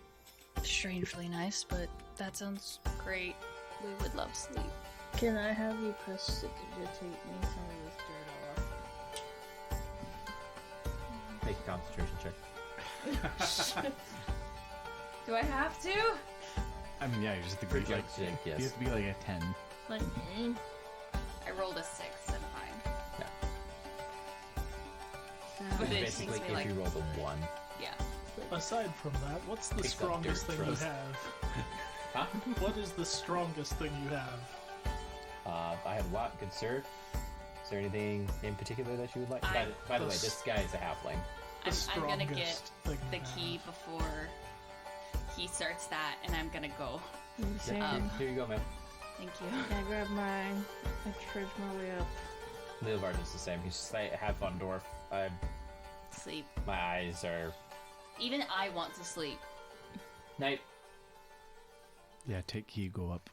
strangely nice, but that sounds great. We would love sleep. Can I have you prestidigitate me some of this dirt off? Make a concentration check. Do I have to? I mean, yeah, you just have to be like, Check, you yes. have to be like a 10. Like, I rolled a 6 and a 5. But it Basically, makes me if like, you roll the 1. yeah. Aside from that, what's the Picked up strongest dirt thing you throws. have? Huh? What is the strongest thing you have? I have a lot, good sir. Is there anything in particular that you would like? I- By the way, The this guy is a halfling. The I'm gonna get strongest thing the you key have. before he starts that, and I'm gonna go. same. Here you go, man. Thank you. I grab mine. I trudge my way up. Leovard is the same. He's just like, have fun, dwarf. Sleep. My eyes are... Even I want to sleep. Night. Yeah, take key, go up.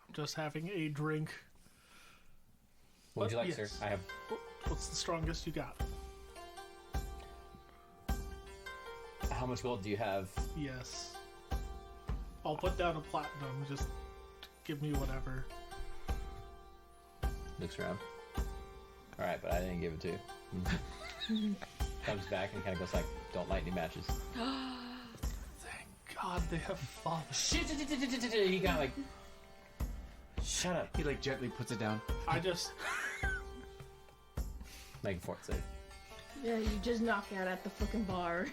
I'm just having a drink. What would you like, Yes. sir? I have... What's the strongest you got? How much gold do you have? Yes. I'll put down a platinum. Just give me whatever. Looks around. Alright, but I didn't give it to you. Comes back and kind of goes like, don't light any matches. Thank God they have father. Shit! He kind of like... Shut up. He like gently puts it down. I just... Make a fort save. Yeah, you just knock out at the fucking bar.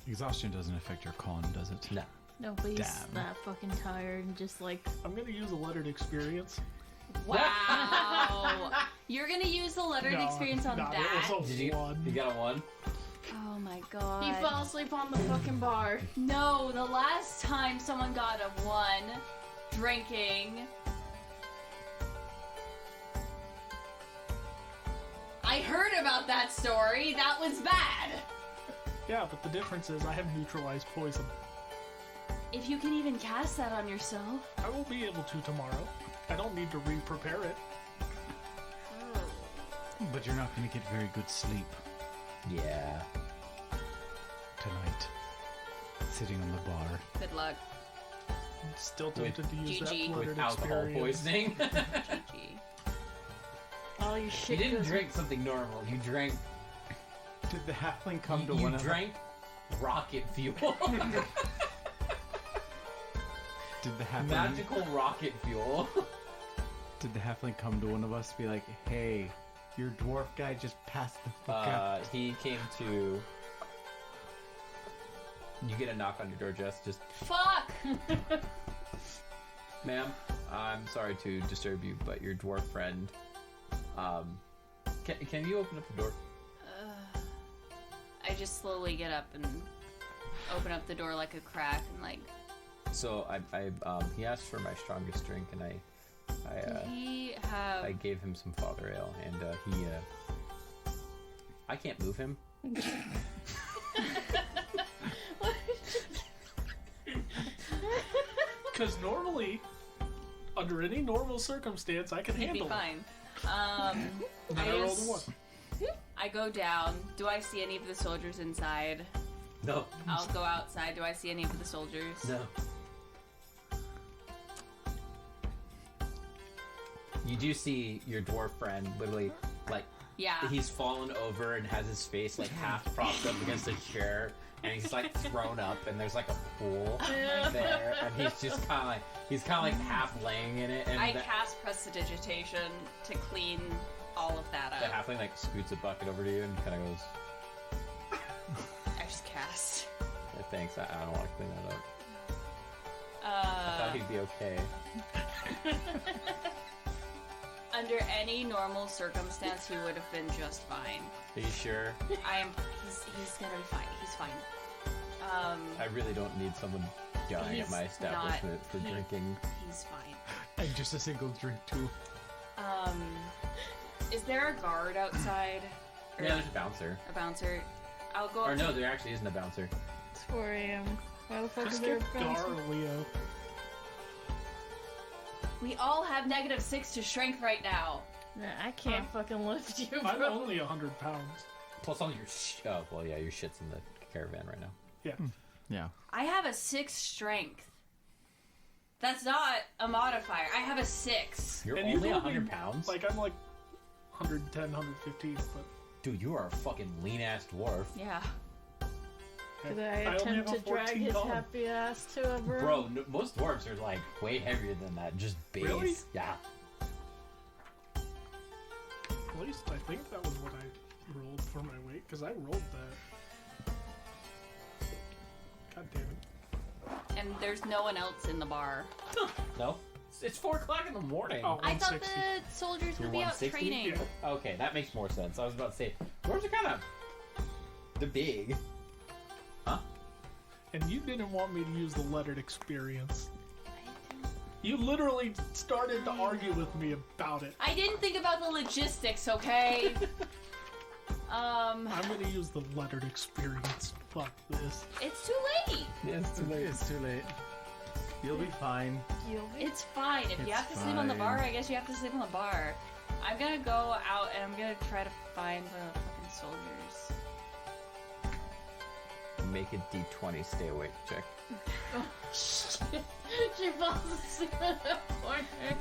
Exhaustion doesn't affect your con, does it? No. No, but he's Damn. that fucking tired and just like, I'm gonna use a lettered experience. Wow. You're gonna use the lettered No, experience on no, that? It was Did a you? one. You got a 1? Oh my god. he fell asleep on the fucking bar. No, the last time someone got a 1 drinking. I heard about that story. That was bad. Yeah, but the difference is I have neutralized poison. If you can even cast that on yourself. I will be able to tomorrow. I don't need to re-prepare it. But you're not going to get very good sleep Yeah. tonight. Sitting on the bar. Good luck. I'm still tempted to use GG. that With lettered alcohol experience. poisoning. GG. All your You shit didn't goes- drink something normal. You drank... Did the halfling come to you one of drank rocket fuel. Did the halfling Magical rocket fuel. Did the halfling come to one of us and be like, hey, your dwarf guy just passed the fuck out? He came to... You get a knock on your door, Jess. Just, Fuck! ma'am, I'm sorry to disturb you, but your dwarf friend... Can you open up the door? I just slowly get up and open up the door like a crack and like. So he asked for my strongest drink, and Did he have? I gave him some father ale, and I can't move him. Because normally, under any normal circumstance, I can He'd be handle it. fine. And I rolled a one. I go down. Do I see any of the soldiers inside? No. I'll go outside. Do I see any of the soldiers? No. You do see your dwarf friend literally, like, Yeah. he's fallen over and has his face, like, half propped up against a chair, and he's, like, thrown up, and there's, like, a pool there, and he's just kind of like, half laying in it, and I the cast Prestidigitation to clean all of that up. halfling, like, scoots a bucket over to you and kind of goes, I just cast. thanks, I don't want to clean that up. I thought he'd be okay. Under any normal circumstance, he would have been just fine. Are you sure? He's gonna be fine. He's fine. I really don't need someone dying at my He's establishment for not- drinking. He's fine. And just a single drink too. Is there a guard outside? Or Yeah, there's a bouncer. a bouncer? I'll go up Or no, to- there actually isn't a bouncer. It's 4 a.m. Why the fuck is Just there get a Gar bouncer? or Leo. We all have -6 to strength right now. Nah, I can't fucking lift you, I'm bro. only 100 pounds. Plus all your oh, well, yeah, your shit's in the caravan right now. Yeah. Yeah. I have a 6 strength. That's not a modifier. I have a 6. You're And only you've 100 pounds? Like, I'm like 110, 115, but Dude, you are a fucking lean-ass dwarf. Yeah. Could I only attempt have to a drag 14 his column. happy ass to a room? Bro, most dwarves are, like, way heavier than that. Just base. Really? Yeah. At least I think that was what I rolled for my weight, because I rolled that. God damn it. And there's no one else in the bar. No? It's 4 o'clock in the morning. Oh, I thought 160. the soldiers You're would be out 160? training. Yeah. Okay, that makes more sense. I was about to say, dwarves are kind of... They're big. Huh? And you didn't want me to use the lettered experience. You literally started to argue with me about it. I didn't think about the logistics, okay? I'm gonna use the lettered experience. Fuck this. It's too late. Yeah, it's too late. It's too late. You'll be fine. It's fine. If you It's have to sleep on the fine. bar, I guess you have to sleep on the bar. I'm gonna go out and I'm gonna try to find the fucking soldiers. Make a d20 stay awake check. She falls asleep in the corner.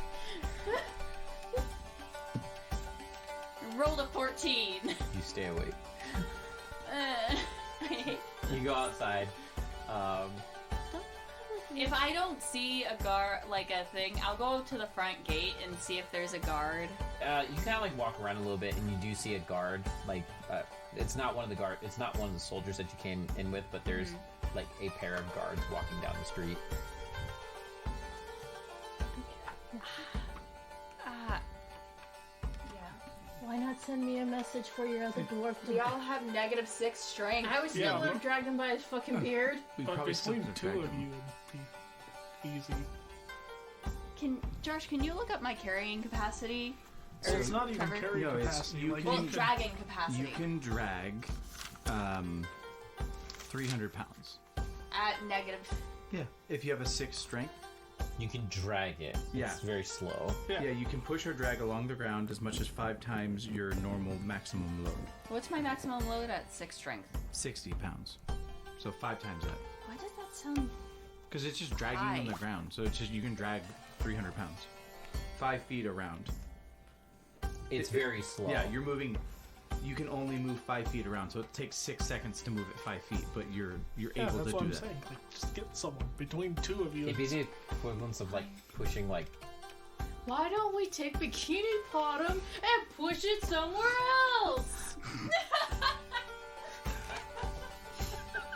Rolled a 14. You stay awake. I hate- You go outside. If I don't see a guard, like a thing, I'll go to the front gate and see if there's a guard. You kind of like walk around a little bit, and you do see a guard. Like, it's not one of the guard. It's not one of the soldiers that you came in with, but there's like a pair of guards walking down the street. Yeah. Why not send me a message for your other dwarf? We all have -6 strength. I would still Yeah. would have dragged him by his fucking beard. We But probably still between could've two dragged of him. you, it'd be easy. Josh, can you look up my carrying capacity? So it's not even Trevor? carry No, it's- capacity. you like, can- Well, you dragging capacity. You can drag 300 pounds. At negative. Yeah. If you have a 6 strength. You can drag it. Yeah. It's very slow. Yeah. Yeah, you can push or drag along the ground as much as 5 times your normal maximum load. What's my maximum load at 6 strength? 60 pounds. So 5 times that. Why does that sound... Because it's just dragging you on the High. ground. So it's just, you can drag 300 pounds. 5 feet around. It's very slow. Yeah, you're moving. You can only move 5 feet around, so it takes 6 seconds to move it 5 feet. But you're Yeah, able that's to what do I'm that. saying. Like, just get someone between two of you. It'd be the equivalence of like pushing like Why don't we take Bikini Bottom and push it somewhere else?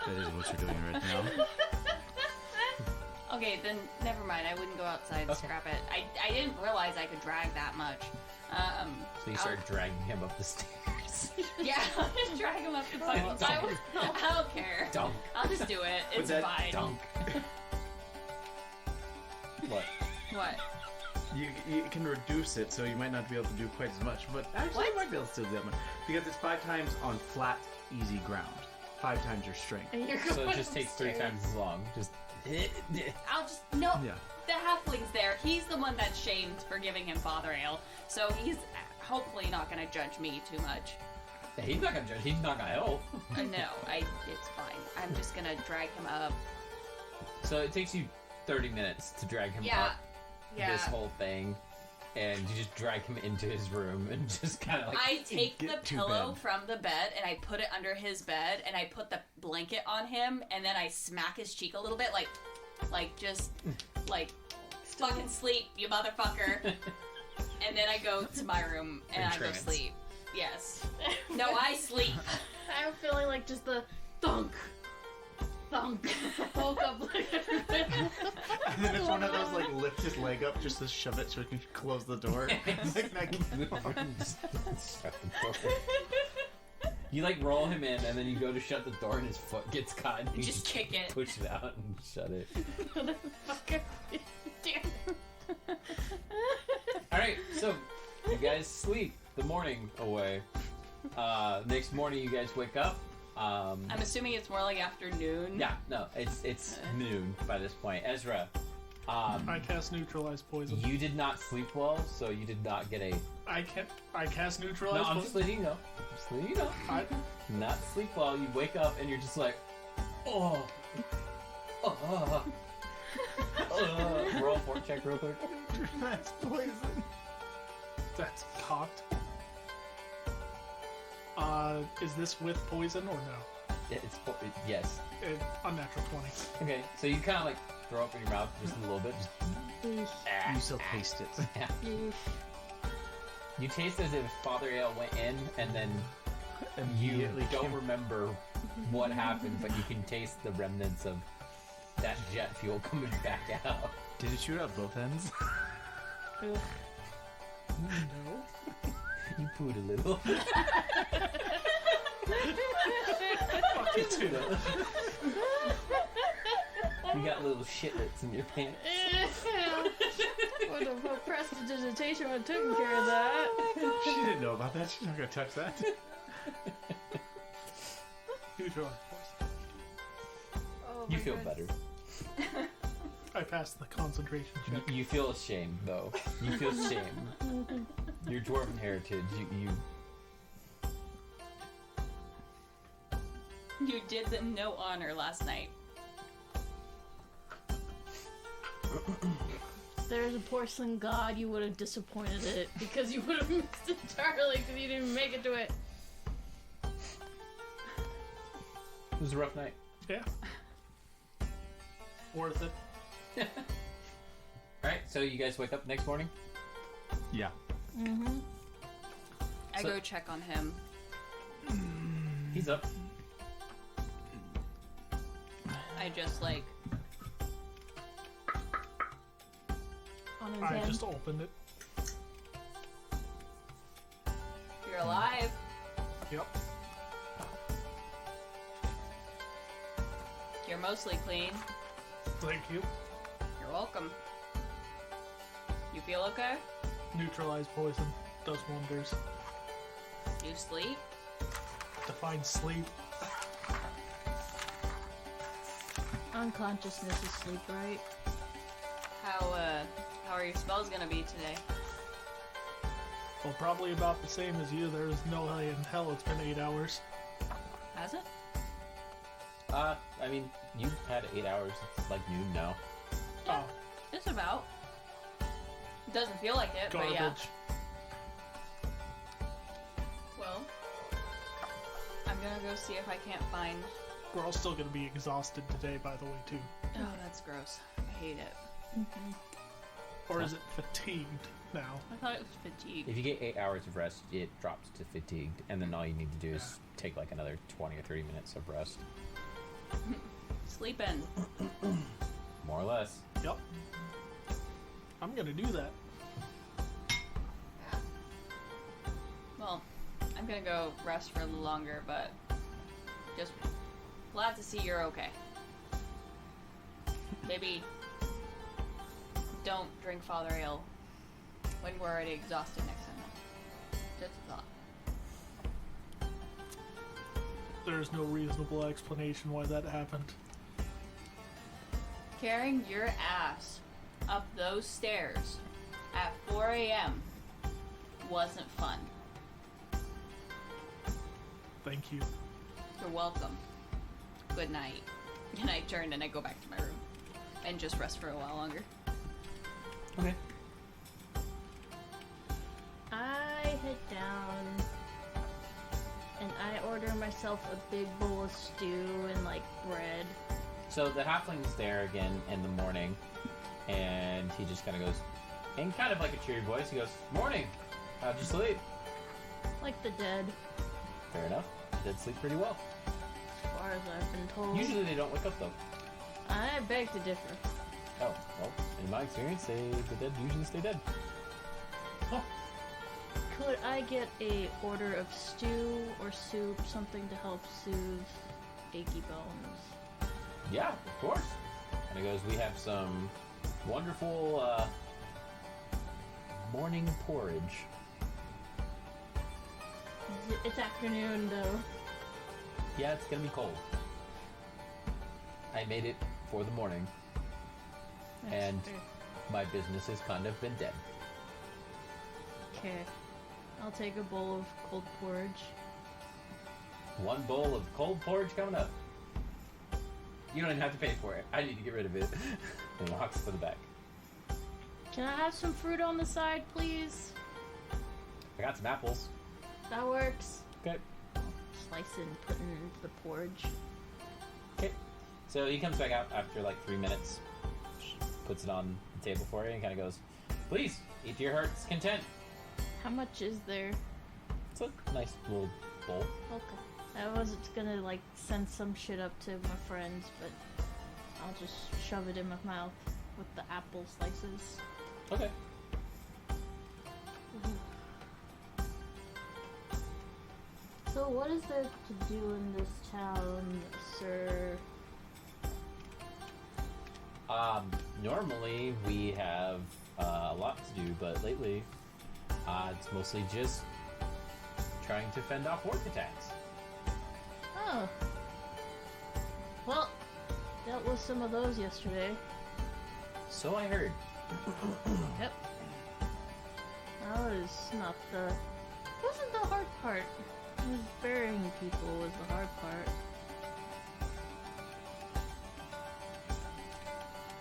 That is what you're doing right now. Okay, then never mind. I wouldn't go outside and scrap it. I didn't realize I could drag that much. so you start dragging him up the stairs. Yeah, I'll just drag him up the fucking side. I don't care. Dunk. I'll just do it. It's that fine. Dunk. What? What? You can reduce it, so you might not be able to do quite as much. But actually, What? you might be able to still do that much. Because it's 5 times on flat, easy ground. 5 times your strength. And you're So it going just takes 3 upstairs. times as long. Just I'll just no. Yeah. The halfling's there. He's the one that's shamed for giving him father ale, so he's hopefully not going to judge me too much. He's not gonna judge. He's not gonna help. No, it's fine. I'm just gonna drag him up. So it takes you 30 minutes to drag him Yeah. up this whole thing, and you just drag him into his room and just kind of like. I take the get to pillow bed. from the bed and I put it under his bed and I put the blanket on him and then I smack his cheek a little bit, like fucking sleep, you motherfucker. And then I go to my room and I go trance. sleep. Yes. No, I sleep. I'm feeling like just the thunk. Thunk. Woke up like everybody. And then it's one of those, like, lift his leg up just to shove it so he can close the door. Like, that Shut the door. You like roll him in, and then you go to shut the door, and his foot gets caught. And you Just kick it. push it out and shut it. Motherfucker. Damn. All right, so you guys sleep the morning away. Next morning, you guys wake up. I'm assuming it's more like afternoon. Yeah, no, it's noon by this point. Ezra, I cast neutralize poison. you did not sleep well, so you did not get a. I cast No, neutralize I'm just poison. letting you know. Just letting you know. I, Not sleep well. You wake up and you're just like, oh, roll a fort check real quick. That's poison. that's cocked. Is this with poison or no? Yes. Unnatural 20. Okay, so you kind of like throw up in your mouth just a little bit. Just, You still taste it. you taste as if Father Ale went in and then you Immediately don't came- remember what happened, but you can taste the remnants of that jet fuel coming back out. Did it shoot out both ends? No. You pooed a little. Fuck you too. You got little shitlets in your pants. Would have prestidigitation would have taken care of that. She didn't know about that. She's not gonna touch that. Neutralize poison. Oh You my feel God. better. I passed the concentration check. You feel ashamed, though. You feel shame. Your dwarven heritage, you You did them no honor last night. If there's a porcelain god, you would have disappointed it because you would have missed it entirely because you didn't make it to it. It was a rough night. Yeah. Worth it. Alright, so you guys wake up next morning? Yeah. Mm-hmm. I So- go check on him. He's up. I just like On his I head. just opened it. you're alive. Yep. You're mostly clean. Thank you. You're welcome. You feel okay? Neutralize poison. Does wonders. You sleep? Define sleep. Unconsciousness is sleep, right? How are your spells gonna be today? Well, probably about the same as you. There is no way in hell it's been 8 hours. Has it? I mean, you've had 8 hours. It's like noon now. Oh, Just about. Doesn't feel like it, garbage. but yeah. Well, I'm gonna go see if I can't find. We're all still gonna be exhausted today, by the way, too. Oh, that's gross. I hate it. Or is it fatigued now? I thought it was fatigue. If you get 8 hours of rest, it drops to fatigued, and then all you need to do is take like another 20 or 30 minutes of rest. Sleeping. More or less. Yep. I'm gonna do that. Well, I'm gonna go rest for a little longer, but just glad to see you're okay. Maybe don't drink Father Ale when we're already exhausted next time. Just a thought. There's no reasonable explanation why that happened. Carrying your ass up those stairs at 4 a.m. wasn't fun. Thank you. You're welcome. Good night. And I turn and I go back to my room and just rest for a while longer. Okay. I head down and I order myself a big bowl of stew and like bread. So the halfling's there again in the morning, and he just kind of goes, in kind of like a cheery voice, he goes, "Morning. How'd you sleep?" Like the dead, Fair enough. Did sleep pretty well. as far as I've been told. Usually they don't wake up though. I beg to differ. Oh, well, in my experience, the dead usually stay dead. Could I get a order of stew or soup, something to help soothe achy bones? Yeah, of course. And he goes, we have some wonderful morning porridge. It's afternoon though. Yeah, it's gonna be cold. I made it for the morning. That's And- fair. My business has kind of been dead. Okay. I'll take a bowl of cold porridge. One bowl of cold porridge coming up. You don't even have to pay for it. I need to get rid of it. And walks to the back. Can I have some fruit on the side, please? I got some apples. That works. Okay. Slice it and put it into the porridge. Okay. So he comes back out after like 3 minutes. Puts it on the table for you and kind of goes, please, eat to your heart's content. How much is there? It's a nice little bowl. Okay. I was gonna like send some shit up to my friends, but I'll just shove it in my mouth with the apple slices. Okay. So what is there to do in this town, sir? Normally we have a lot to do, but lately it's mostly just trying to fend off orc attacks. Oh. Well, dealt with some of those yesterday. So I heard. Yep. That was not the... wasn't the hard part. It was burying people was the hard part.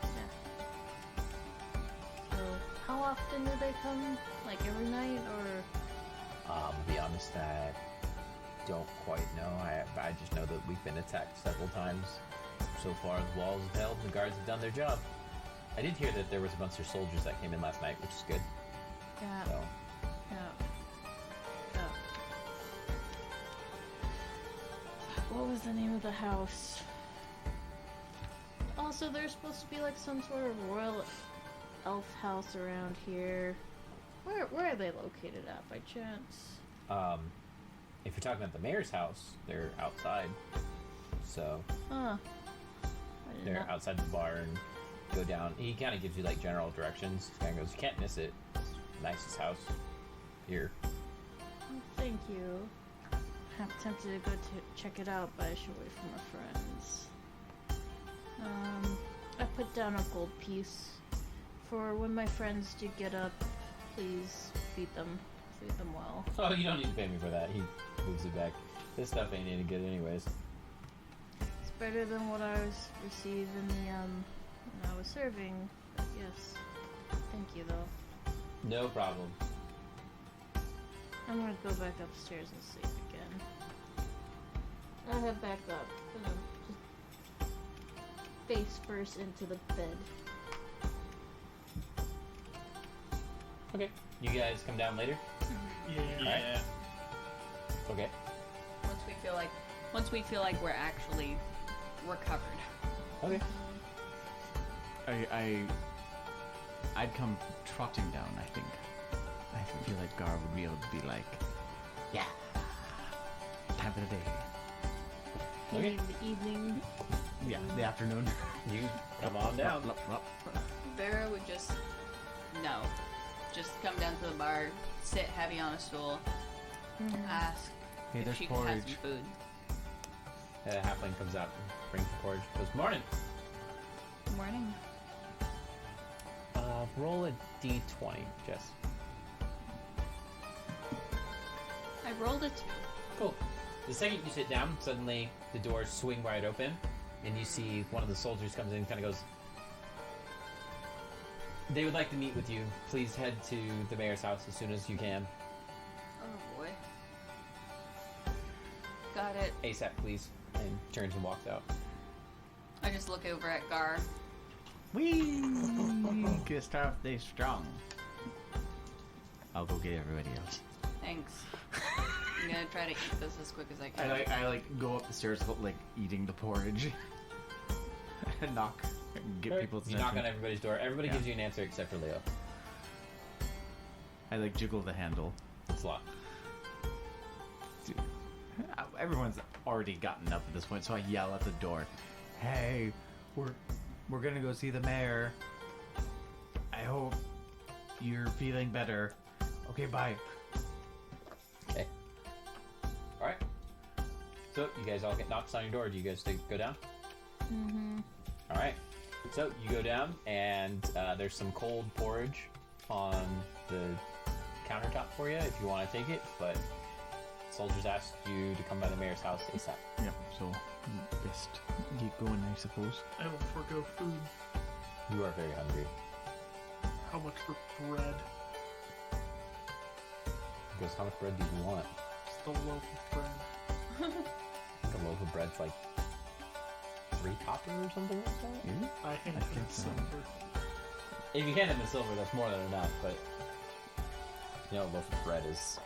Yeah. So, how often do they come? Like every night, or... To be honest, I don't quite know. I just know that we've been attacked several times. So far, the walls have held and the guards have done their job. I did hear that there was a bunch of soldiers that came in last night, which is good. Yeah. So, Yeah. Yeah. What was the name of the house? Also, there's supposed to be like some sort of royal elf house around here. Where are they located at, by chance? if you're talking about the mayor's house, they're outside. So Huh. I did they're not- outside the bar and go down. He kind of gives you like general directions. Kind of goes, you can't miss it. It's the nicest house here. Oh, thank you. I'm tempted to go to check it out, but I should wait for my friends. I put down a gold piece for when my friends do get up. Please feed them well. Oh, you don't need to pay me for that. He moves it back. This stuff ain't any good anyways. It's better than what I was receiving when I was serving. But yes, thank you though. No problem. I'm gonna go back upstairs and sleep again. I head back up and then just face first into the bed. Okay. You guys come down later? Yeah. Okay. Once we feel like we're actually recovered. Okay. I'd come trotting down, I think. I feel like Gar would be able to be like, yeah, time for the day. Okay. In the evening. Yeah, the afternoon. You come on down. Vera would just come down to the bar, sit heavy on a stool, ask Hey, if there's she could have porridge. some food. Halfling comes out and brings the porridge. Goes, morning. Morning. Roll a d20, Jess. I rolled a 2. Cool. The second you sit down, suddenly the doors swing wide open, and you see one of the soldiers comes in and kind of goes, "They would like to meet with you. Please head to the mayor's house as soon as you can. Oh boy. Got it. ASAP, please." And turns and walks out. I just look over at Gar. We can start off day strong. I'll go get everybody else. Thanks. I'm gonna try to eat this as quick as I can. I go up the stairs, like eating the porridge, and knock, and get people's You attention. knock on everybody's door. Everybody Yeah. gives you an answer except for Leo. I jiggle the handle. It's locked. Everyone's already gotten up at this point, so I yell at the door, "Hey, we're gonna go see the mayor. I hope you're feeling better. Okay, bye." Okay. Alright. So, you guys all get knocks on your door. Do you guys go down? Mm-hmm. Alright. So, you go down, and there's some cold porridge on the countertop for you if you want to take it, but soldiers asked you to come by the mayor's house ASAP. Yep, so best get going, I suppose. I will forgo food. You are very hungry. How much for bread? He goes, "How much bread do you want?" Just a loaf of bread. A loaf of bread's like 3 copper or something like that? I hand I him think so. silver. If you hand him a silver, that's more than enough, but you know, a loaf of bread is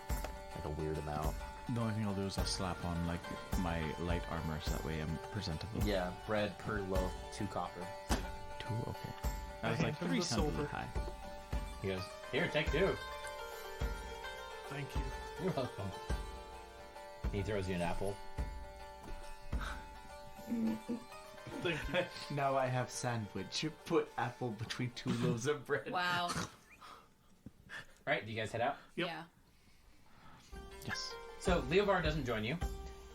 like a weird amount. The only thing I'll do is I'll slap on like my light armor so that way I'm presentable. Yeah, bread per loaf, 2 copper. 2, okay. I was I like hand him 3 the sounds a little silver. high. He goes, "Here, take 2. Thank you. You're welcome." He throws you an apple. Thank you. Now I have sandwich. Put apple between 2 loaves of bread. Wow. Alright, do you guys head out? Yep. Yeah. Yes. So, Leovar doesn't join you.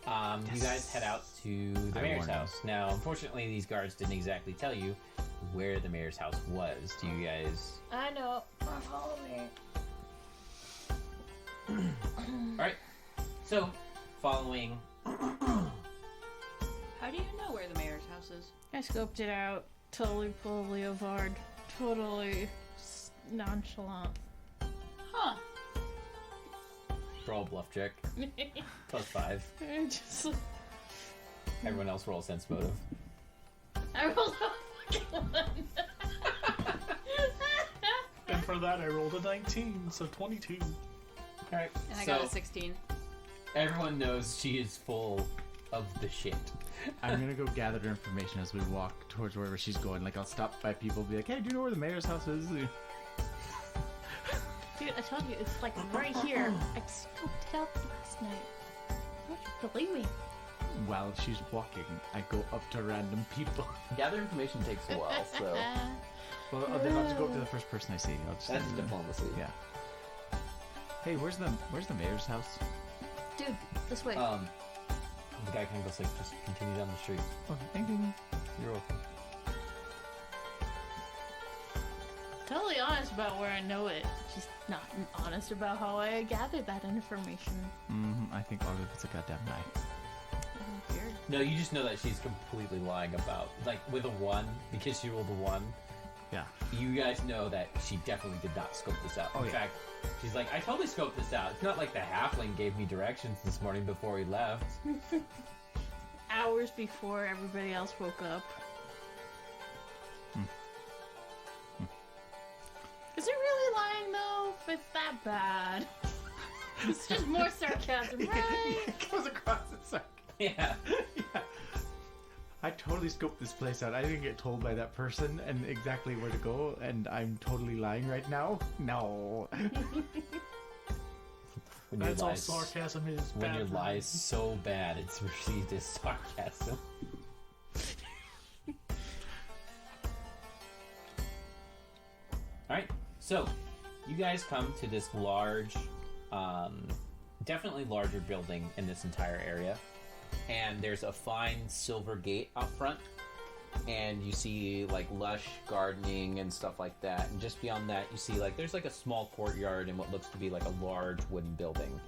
You guys head out to the I mayor's warned him. house. Now, unfortunately, these guards didn't exactly tell you where the mayor's house was. Do you guys... I know. Follow me. Alright, so, following... How do you know where the mayor's house is? I scoped it out. Totally full of Leovard. Totally nonchalant. Huh. Roll a bluff check. +5. Just, Everyone else roll a sense motive. I rolled a fucking 1. And for that, I rolled a 19, so 22. Alright, And I so got a 16. everyone knows she is full of the shit. I'm gonna go gather information as we walk towards wherever she's going. Like, I'll stop by people and be like, "Hey, do you know where the mayor's house is?" Dude, I told you, it's like right here. I scoped it out last night. Don't you believe me? While she's walking, I go up to random people. Gather information takes a while, so Well, then I'll just go up to the first person I see. I'll just that's diplomacy. Yeah. Hey, where's the mayor's house? Dude, this way. The guy kind of goes like, "Just continue down the street." Oh, thank you. You're welcome. Totally honest about where I know it. Just not honest about how I gathered that information. I think all of it's a goddamn lie. Weird. No, you just know that she's completely lying about, like, with a 1, because she rolled a 1. Yeah. You guys know that she definitely did not scope this out. Oh, In yeah. fact, she's like, "I totally scoped this out. It's not like the halfling gave me directions this morning before he left." Hours before everybody else woke up. Is it really lying though? If it's that bad? It's just more sarcasm, right? It comes across as like, Yeah. yeah. I totally scoped this place out. I didn't get told by that person and exactly where to go, and I'm totally lying right now. No. When your That's all lies- sarcasm is. When bad your for lie me. is so bad, it's received as sarcasm. Alright, so you guys come to this large, definitely larger building in this entire area. And there's a fine silver gate out front. And you see like lush gardening and stuff like that. And just beyond that, you see like there's like a small courtyard and what looks to be like a large wooden building.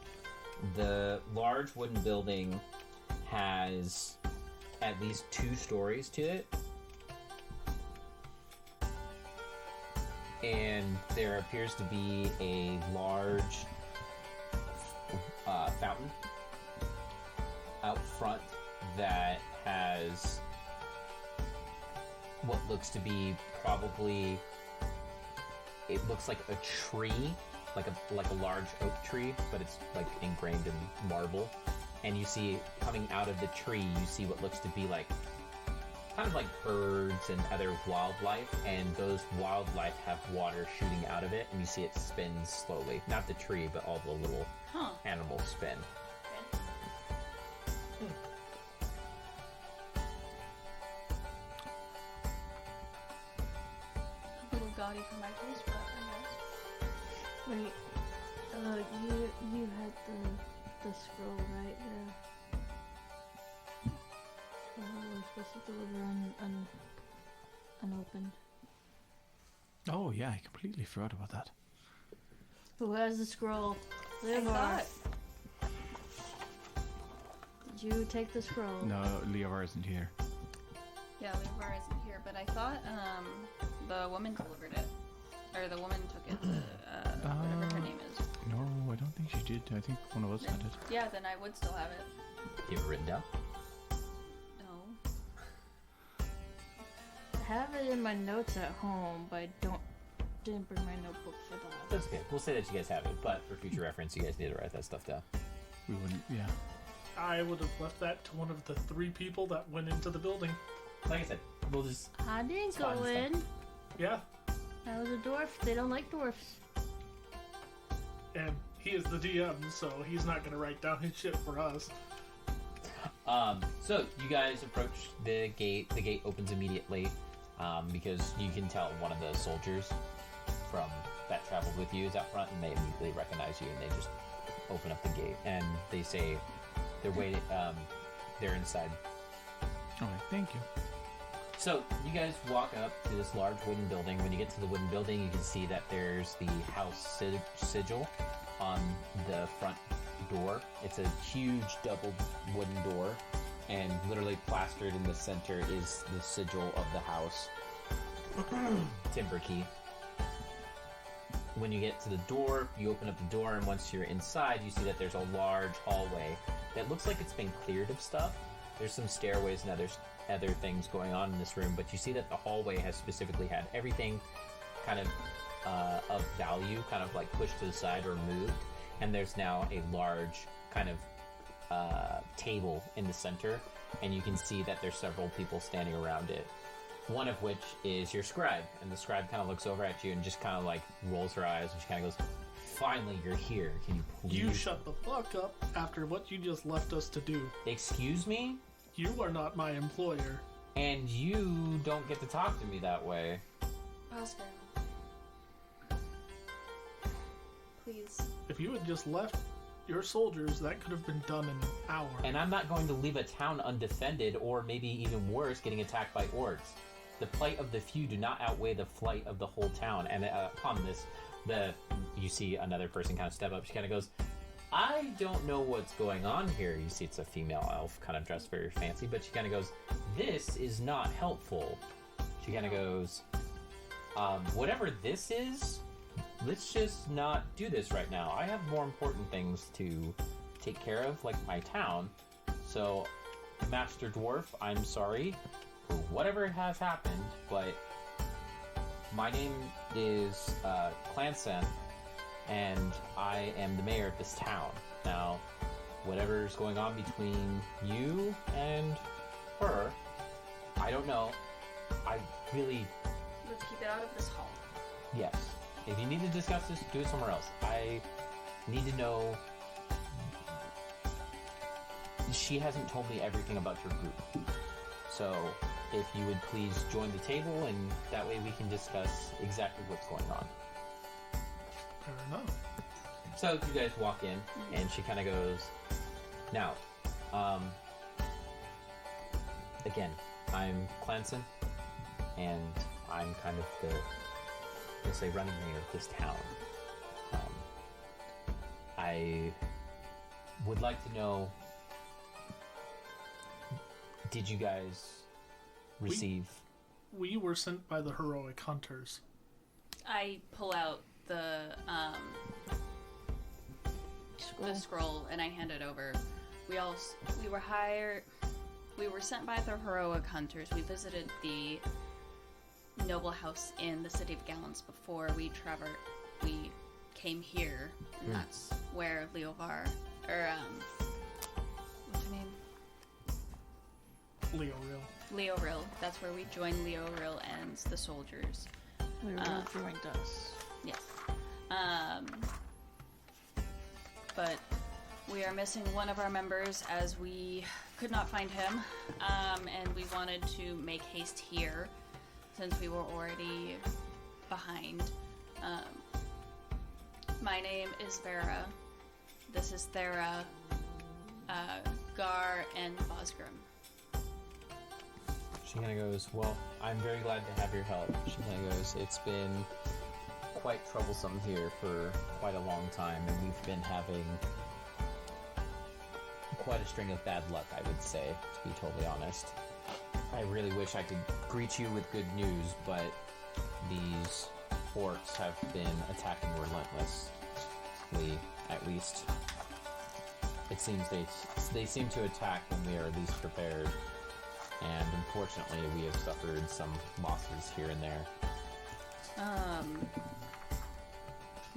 The large wooden building has at least 2 stories to it. And there appears to be a large fountain out front that has what looks to be probably, it looks like a tree, like a large oak tree, but it's like ingrained in marble. And you see coming out of the tree, you see what looks to be like kind of like birds and other wildlife, and those wildlife have water shooting out of it, and you see it spin slowly. Not the tree, but all the little animals spin. A little gaudy for my taste, but I guess. Wait, you had the scroll right there. We're supposed to deliver unopened. Oh yeah, I completely forgot about that. Who has the scroll? I Levar. thought. Did you take the scroll? No, Leovar isn't here. Yeah, Levar isn't here, but I thought the woman delivered it. Or the woman took it, whatever her name is. No, I don't think she did. I think one of us had it. Yeah, then I would still have it. You have it written down? No. I have it in my notes at home, but I didn't bring my notebook for that. That's okay. We'll say that you guys have it, but for future reference, you guys need to write that stuff down. We wouldn't, yeah. I would have left that to one of the 3 people that went into the building. Like I said, we'll just... I didn't It's fine, go it's in. Yeah, I was a dwarf. They don't like dwarfs. and he is the DM, so he's not gonna write down his shit for us. So you guys approach the gate. The gate opens immediately because you can tell one of the soldiers from that traveled with you is out front, and they immediately recognize you, and they just open up the gate, and they say they're waiting. They're inside. Okay, thank you. So you guys walk up to this large wooden building. When you get to the wooden building, you can see that there's the house sigil on the front door. It's a huge double wooden door, and literally plastered in the center is the sigil of the house. Timber key. When you get to the door, you open up the door, and once you're inside, you see that there's a large hallway that looks like it's been cleared of stuff. There's some stairways and other things going on in this room, but you see that the hallway has specifically had everything kind of value kind of like pushed to the side or moved, and there's now a large kind of table in the center, and you can see that there's several people standing around it, one of which is your scribe, and the scribe kind of looks over at you and just kind of like rolls her eyes, and she kind of goes, "Finally, you're here. Can you please..." You shut the fuck up after what you just left us to do. Excuse me? You are not my employer. And you don't get to talk to me that way. Oscar. Please. If you had just left your soldiers, that could have been done in an hour. And I'm not going to leave a town undefended, or maybe even worse, getting attacked by orcs. The plight of the few do not outweigh the flight of the whole town. And upon this, you see another person kind of step up. She kind of goes, "I don't know what's going on here." You see it's a female elf, kind of dressed very fancy, but she kind of goes, "This is not helpful." She kind of goes, "Whatever this is, let's just not do this right now. I have more important things to take care of, like my town. So, Master Dwarf, I'm sorry for whatever has happened, but my name is Clanson, and I am the mayor of this town. Now, whatever's going on between you and her, I don't know. I really..." Let's keep it out of this hall. Yes. If you need to discuss this, do it somewhere else. I need to know... She hasn't told me everything about your group. So, if you would please join the table, and that way we can discuss exactly what's going on. Fair enough. So, you guys walk in, and she kind of goes, "Now, again, I'm Clanson, and I'm kind of the, we'll say, running mayor of this town. I would like to know, did you guys receive... We were sent by the heroic hunters. I pull out the scroll and I hand it over. We were sent by the heroic hunters. We visited the noble house in the city of Gallons before we came here, and that's where Leovar, or what's her name? Leoril. That's where we joined Leoril and the soldiers. Leoril joined us. Yes. But we are missing one of our members as we could not find him, and we wanted to make haste here since we were already behind. My name is Vera. This is Thera, Gar, and Bosgrim. She kind of goes, well, I'm very glad to have your help. She kind of goes, it's been quite troublesome here for quite a long time, and we've been having quite a string of bad luck, I would say, to be totally honest. I really wish I could greet you with good news, but these orcs have been attacking relentlessly, at least. It seems they seem to attack when we are least prepared, and unfortunately we have suffered some losses here and there.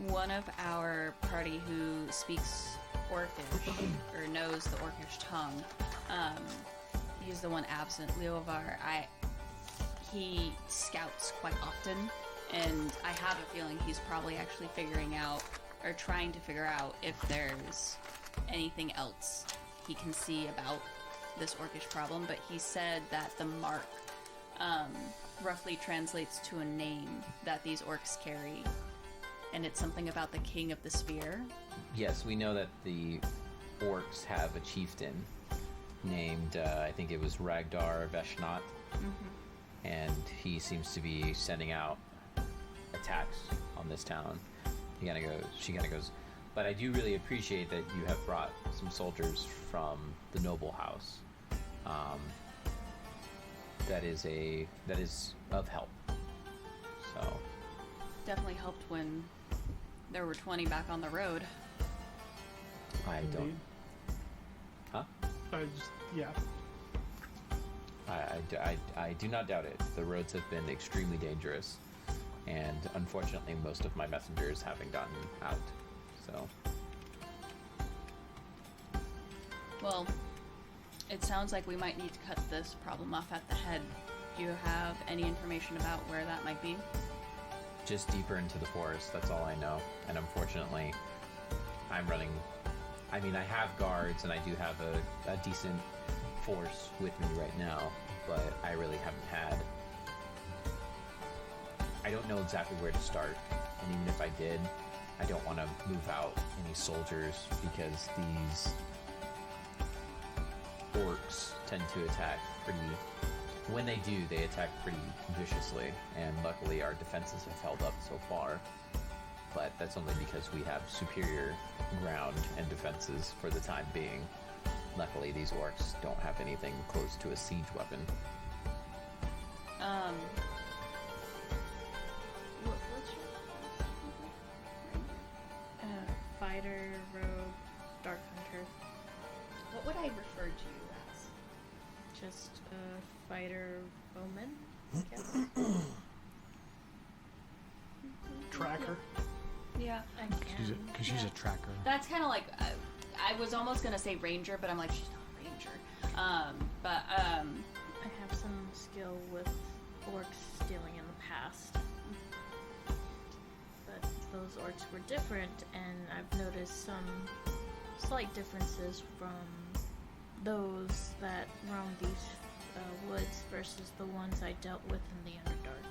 One of our party who speaks Orcish, or knows the Orcish tongue, he's the one absent, Leovar. He scouts quite often, and I have a feeling he's probably actually figuring out, or trying to figure out, if there's anything else he can see about this Orcish problem, but he said that the mark roughly translates to a name that these orcs carry, and it's something about the King of the Sphere. Yes, we know that the orcs have a chieftain named, I think it was Ragdar Veshnot, and he seems to be sending out attacks on this town. She kind of goes, but I do really appreciate that you have brought some soldiers from the noble house. That is of help. So Definitely helped when there were 20 back on the road. I don't. Indeed. Huh? Yeah. I do not doubt it. The roads have been extremely dangerous, and unfortunately, most of my messengers haven't gotten out. So. Well, it sounds like we might need to cut this problem off at the head. Do you have any information about where that might be? Just deeper into the forest, that's all I know. And unfortunately, I'm running... I mean, I have guards, and I do have a decent force with me right now, but I really haven't had... I don't know exactly where to start, and even if I did, I don't want to move out any soldiers, because these orcs tend to attack pretty... When they do, they attack pretty viciously, and luckily our defenses have held up so far. But that's only because we have superior ground and defenses for the time being. Luckily, these orcs don't have anything close to a siege weapon. What's your Fighter, rogue, dark hunter. What would I refer to you as? Just a fighter bowman, I guess. Tracker. Yeah. Because she's a tracker. That's kind of like, I was almost going to say ranger, but I'm like, she's not a ranger. I have some skill with orcs stealing in the past. But those orcs were different, and I've noticed some slight differences from those that roam these woods versus the ones I dealt with in the Underdark.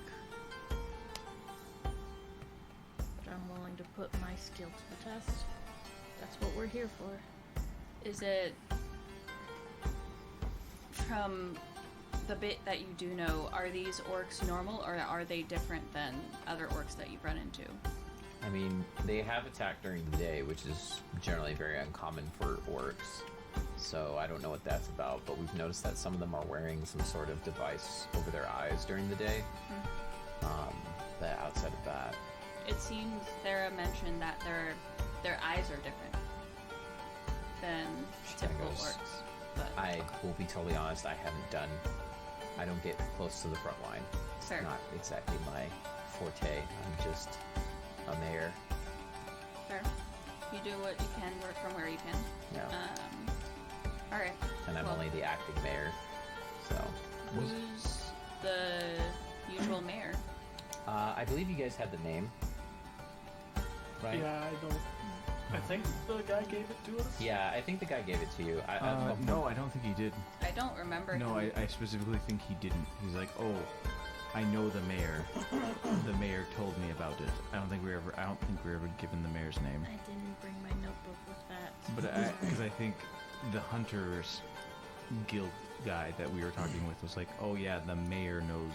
But I'm willing to put my skill to the test. That's what we're here for. Is it, from the bit that you do know, are these orcs normal, or are they different than other orcs that you've run into? I mean, they have attacked during the day, which is generally very uncommon for orcs. So I don't know what that's about, but we've noticed that some of them are wearing some sort of device over their eyes during the day. But outside of that, It seems Thera mentioned that their eyes are different than typical goes, orcs. But I will be totally honest, I don't get close to the front line. It's Fair. not exactly my forte. I'm just a mayor. fair. You do what you can, work from where you can. Yeah. All right. And I'm well, only the acting mayor. So, Who's the usual mayor? I believe you guys had the name. Right? Yeah, I think the guy gave it to us. Yeah, I think the guy gave it to you. No, I don't think he did. I don't remember. No, him. I specifically think he didn't. He's like, oh, I know the mayor. The mayor told me about it. I don't think we were ever given the mayor's name. I didn't bring my notebook with that. But because I think the Hunters Guild guy that we were talking with was like, oh yeah, the mayor knows.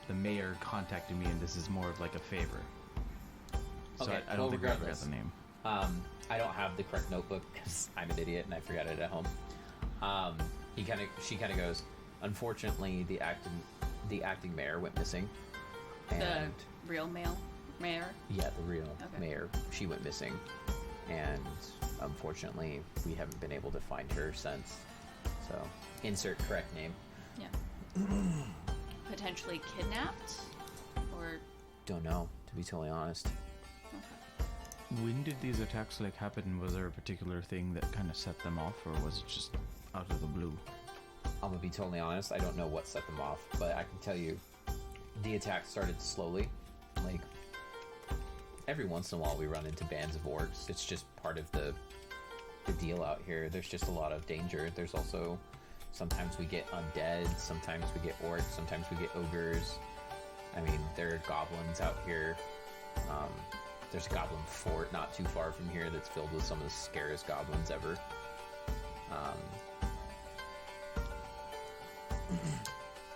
The mayor contacted me, and this is more of like a favor. So Okay, I don't well, think we ever got regardless. the name. I don't have the correct notebook because I'm an idiot and I forgot it at home. She kind of goes, unfortunately, the acting mayor went missing, and The real mayor. yeah, the real Okay. mayor, she went missing, and unfortunately, we haven't been able to find her since. So, insert correct name. Yeah. Potentially kidnapped, or Don't know, to be totally honest. When did these attacks like happen? Was there a particular thing that kind of set them off, or was it just out of the blue? I'm gonna be totally honest, I don't know what set them off, but I can tell you the attack started slowly. Like, every once in a while we run into bands of orcs. It's just part of the deal out here. There's just a lot of danger. There's also, sometimes we get undead, sometimes we get orcs, sometimes we get ogres. I mean, there are goblins out here. There's a goblin fort not too far from here that's filled with some of the scariest goblins ever.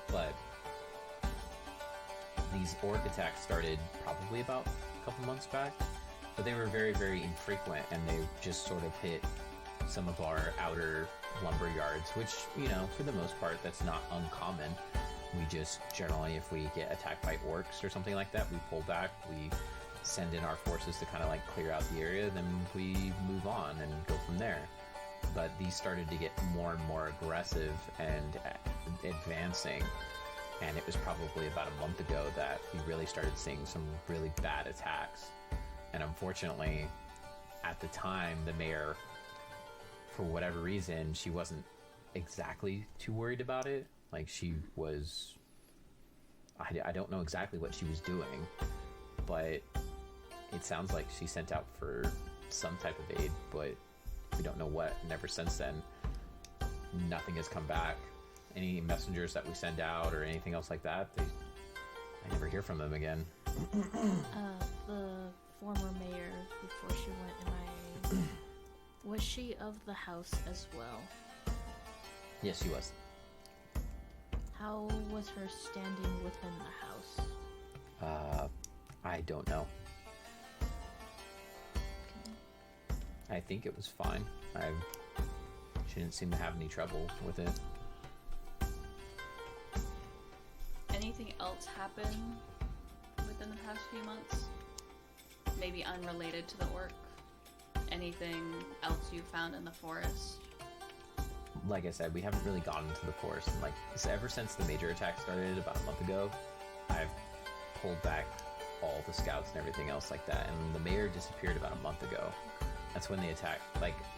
But these orc attacks started probably about a couple months back, but they were very, very infrequent, and they just sort of hit some of our outer lumber yards, which, you know, for the most part, that's not uncommon. We just generally, if we get attacked by orcs or something like that, we pull back, we send in our forces to kind of like clear out the area, then we move on and go from there. But these started to get more and more aggressive and advancing, and it was probably about a month ago that we really started seeing some really bad attacks. And unfortunately, at the time, the mayor, for whatever reason, she wasn't exactly too worried about it. Like, she was, I don't know exactly what she was doing, but it sounds like she sent out for some type of aid, but we don't know what. And ever since then, nothing has come back. Any messengers that we send out or anything else like that, I never hear from them again. The former mayor, before she went was she of the house as well? Yes, she was. How was her standing within the house? I don't know. I think it was fine. She didn't seem to have any trouble with it. anything else happen within the past few months? Maybe unrelated to the orc? Anything else you found in the forest? Like I said, we haven't really gone into the forest. And ever since the major attack started about a month ago, I've pulled back all the scouts and everything else like that. And the mayor disappeared about a month ago. That's when the attack,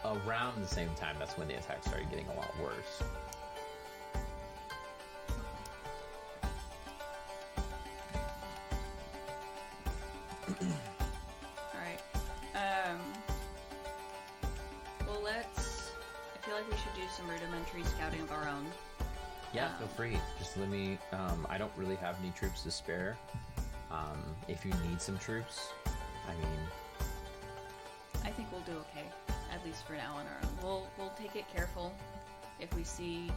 around the same time, that's when the attack started getting a lot worse. Alright. Well, I feel like we should do some rudimentary scouting of our own. Yeah, feel free. Just let me, I don't really have any troops to spare. If you need some troops, I think we'll do okay, at least for now on our own. We'll take it careful. If we see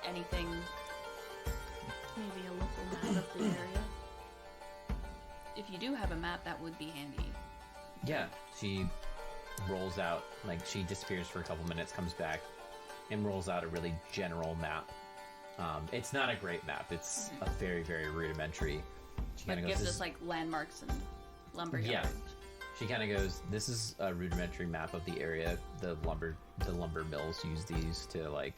anything, Maybe a local map of the area. if you do have a map, that would be handy. Yeah, she rolls out, like, she disappears for a couple minutes, comes back, and rolls out a really general map. It's not a great map. It's a very, very rudimentary. She But kind it of gives goes, us like landmarks and lumber Yeah. yards. she kind of goes, this is a rudimentary map of the area. The lumber mills use these to, like,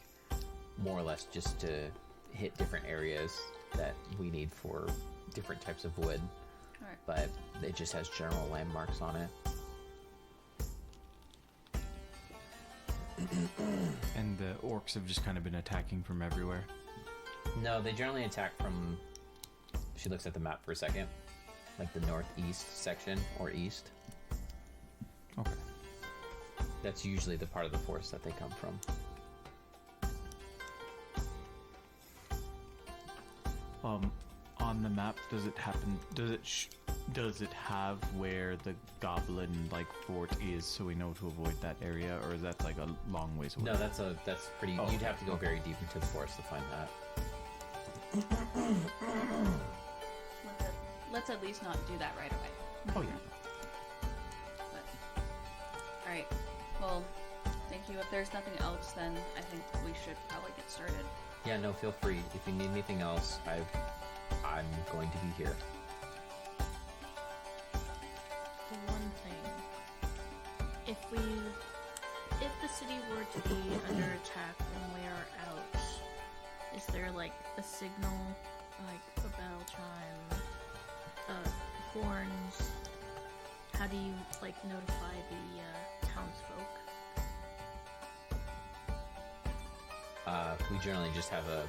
more or less just to hit different areas that we need for different types of wood. All right. But it just has general landmarks on it. And the orcs have just kind of been attacking from everywhere. No, they generally attack from. She looks at the map for a second, like the northeast section or east. Okay. That's usually the part of the forest that they come from. On the map, does it happen? Does it have where the goblin like fort is, so we know to avoid that area, or is that like a long ways away? No, that's pretty. Oh, You'd have to go okay. very deep into the forest to find that. Let's at least not do that right away. Oh yeah. But, all right. Well, thank you. If there's nothing else, then I think we should probably get started. Yeah, no, feel free. If you need anything else, I'm going to be here. The one thing, if the city were to be under attack when we are out, is there like a signal, like a battle chime, horns? How do you like notify the townsfolk? We generally just have a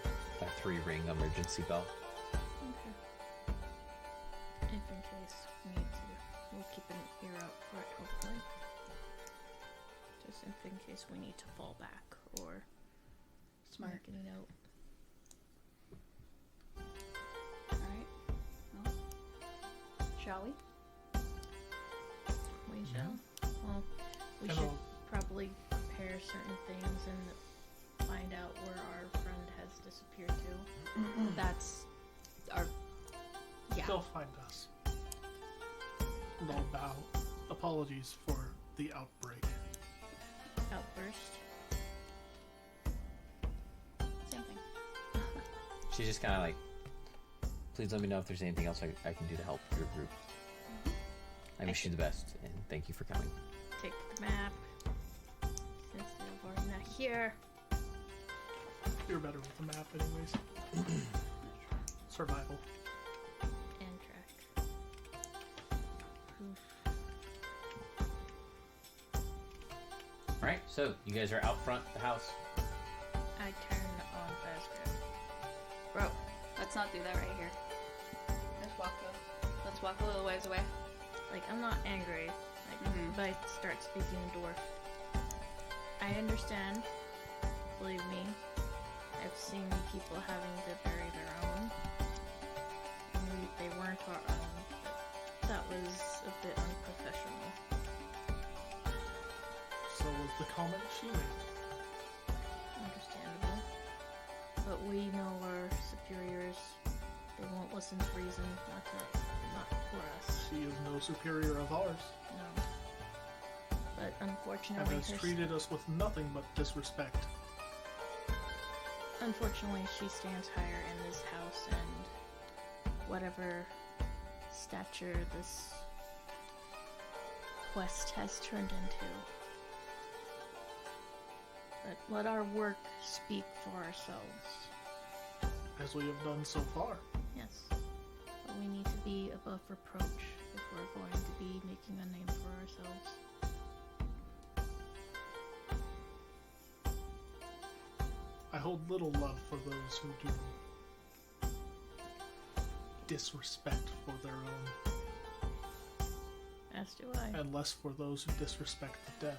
3-ring emergency bell. Okay. If in case we need to, we'll keep an ear out for it, hopefully. Just if in case we need to fall back or Smart. make any note. All right. Well, shall we? We shall. Well, we And should I'll- probably prepare certain things and find out where our friend has disappeared to. That's our. Yeah. They'll find us. And I'll bow. Apologies for the outbreak. Outburst. Same thing. She's just kind of like, please let me know if there's anything else I can do to help your group. I wish you the best, and thank you for coming. Take the map. Since they're already not here. You're better with the map, anyways. Survival. And track. Oof. Alright, so you guys are out front of the house. I turn on fast grab. Bro, let's not do that right here. Let's walk a little ways away. Like, I'm not angry, like, Mhm. but I start speaking dwarf. I understand. Believe me. I've seen people having to bury their own. And they weren't our own. But that was a bit unprofessional. So was the comment she made. Understandable. But we know our superiors. They won't listen to reason, not for us. She is no superior of ours, No. But and unfortunately, has treated us with nothing but disrespect. unfortunately, she stands higher in this house, and whatever stature this quest has turned into. But let our work speak for ourselves. As we have done so far. Yes. But we need to be above reproach if we're going to be making a name for ourselves. I hold little love for those who do disrespect for their own, As do I. and less for those who disrespect the dead.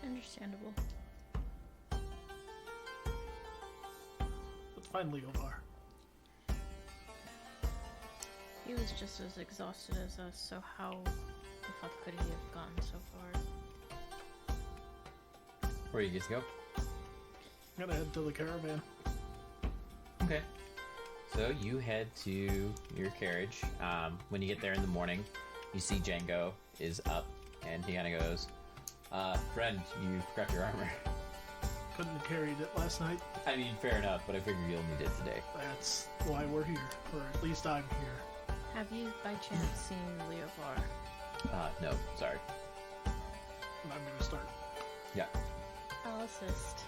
Understandable. But finally, Ovar, He was just as exhausted as us, so how the fuck could he have gotten so far? Where you guys go? I'm gonna head to the caravan. Okay. So you head to your carriage. When you get there in the morning, you see Django is up, and he kind of goes, "Friend, you forgot your armor." Couldn't have carried it last night. I mean, fair enough, but I figured you'll need it today. That's why we're here, or at least I'm here. Have you by chance seen Leovar? No, sorry. And I'm gonna start. Yeah. I'll assist.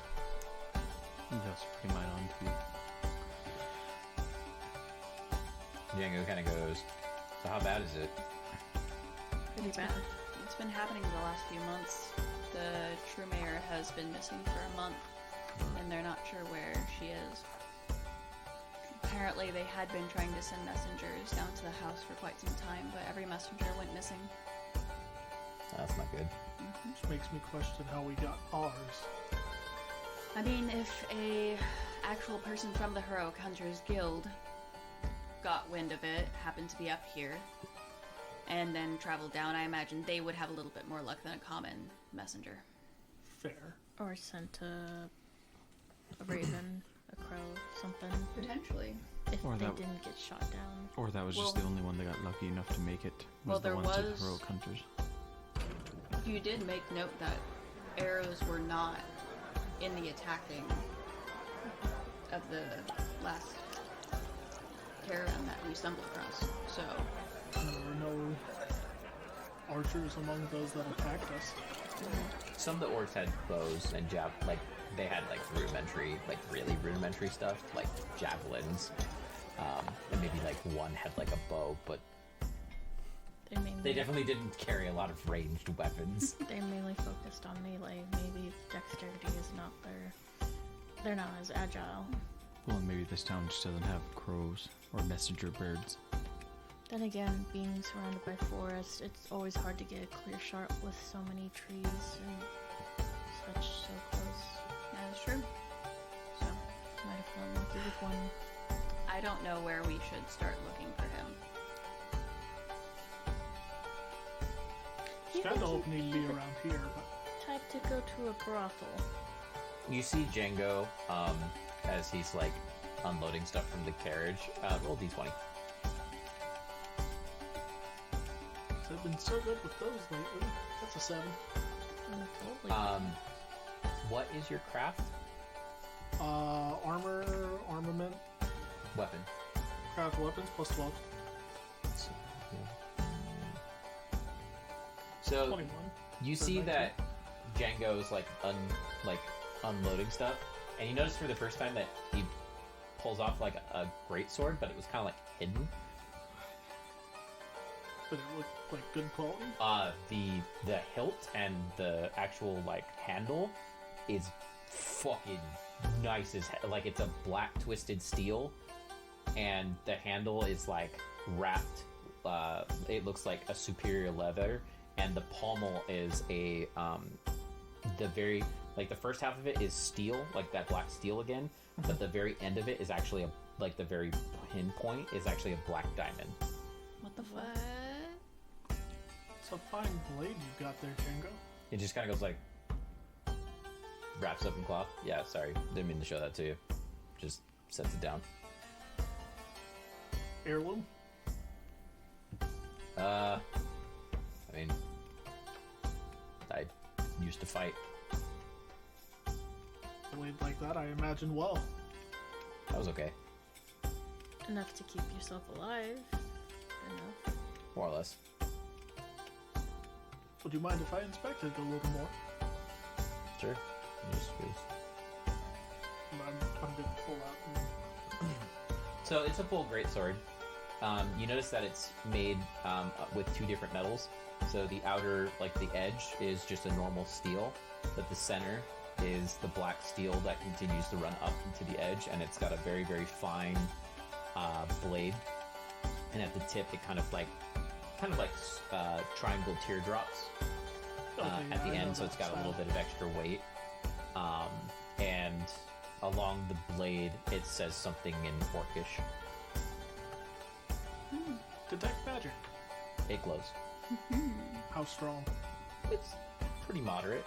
That's pretty mine on too. Django kind of goes, "So how bad is it?" Pretty bad. It's been happening the last few months. The true mayor has been missing for a month, and they're not sure where she is. Apparently, they had been trying to send messengers down to the house for quite some time, but every messenger went missing. That's not good. Which makes me question how we got ours. I mean, if a actual person from the Heroic Hunters Guild got wind of it, happened to be up here, and then traveled down, I imagine they would have a little bit more luck than a common messenger. Fair. Or sent a raven, a crow, something. Potentially. If Or they that- didn't get shot down. Or that was just Well- the only one that got lucky enough to make it. Well, Was the there one to the was- heroic hunters. You did make note that arrows were not in the attacking of the last caravan that we stumbled across. So, There were no archers among those that attacked us. Some of the orcs had bows and they had like rudimentary, like really rudimentary stuff, like javelins. And maybe like one had like a bow, but they definitely didn't carry a lot of ranged weapons. They mainly focused on melee. Maybe dexterity is not they're not as agile. Well, and maybe this town just doesn't have crows or messenger birds. Then again, being surrounded by forest, it's always hard to get a clear shot with so many trees and such so close. that is true. So, Might have gotten lucky with one. I don't know where we should start looking for him. It's kind of hoping he'd be around here, but Type to go to a brothel. You see Django as he's like unloading stuff from the carriage. Roll d20. I've been so good with those lately. That's a 7. Totally. What is your craft? Armor, armament, Weapon. craft weapons, plus 12. So 21. you For see 19. that Django's like unloading stuff, and you notice for the first time that he pulls off like a great sword, but it was kind of like hidden. But it looked like good quality. The hilt and the actual like handle is fucking nice as like it's a black twisted steel, and the handle is like wrapped. It looks like a superior leather, and the pommel is a the first half of it is steel, like that black steel again, but the very end of it is actually the very pinpoint is actually a black diamond. What the fuck? It's a fine blade you've got there, Django. It just kind of goes like wraps up in cloth. Yeah, sorry, didn't mean to show that to you. Just sets it down. Heirloom? I mean, I used to fight. A blade like that, I imagine well. That was okay, Enough to keep yourself alive. Enough. more or less. Would you mind if I inspected it a little more? Sure. And I'm gonna pull out. So it's a full greatsword. You notice that it's made with two different metals. So the outer, like the edge, is just a normal steel, but the center is the black steel that continues to run up into the edge, and it's got a very, very fine blade. And at the tip, it kind of like triangle teardrops at the end, so it's got a little bit of extra weight. And along the blade, it says something in Orcish. Detect magic. It glows. How strong? It's pretty moderate.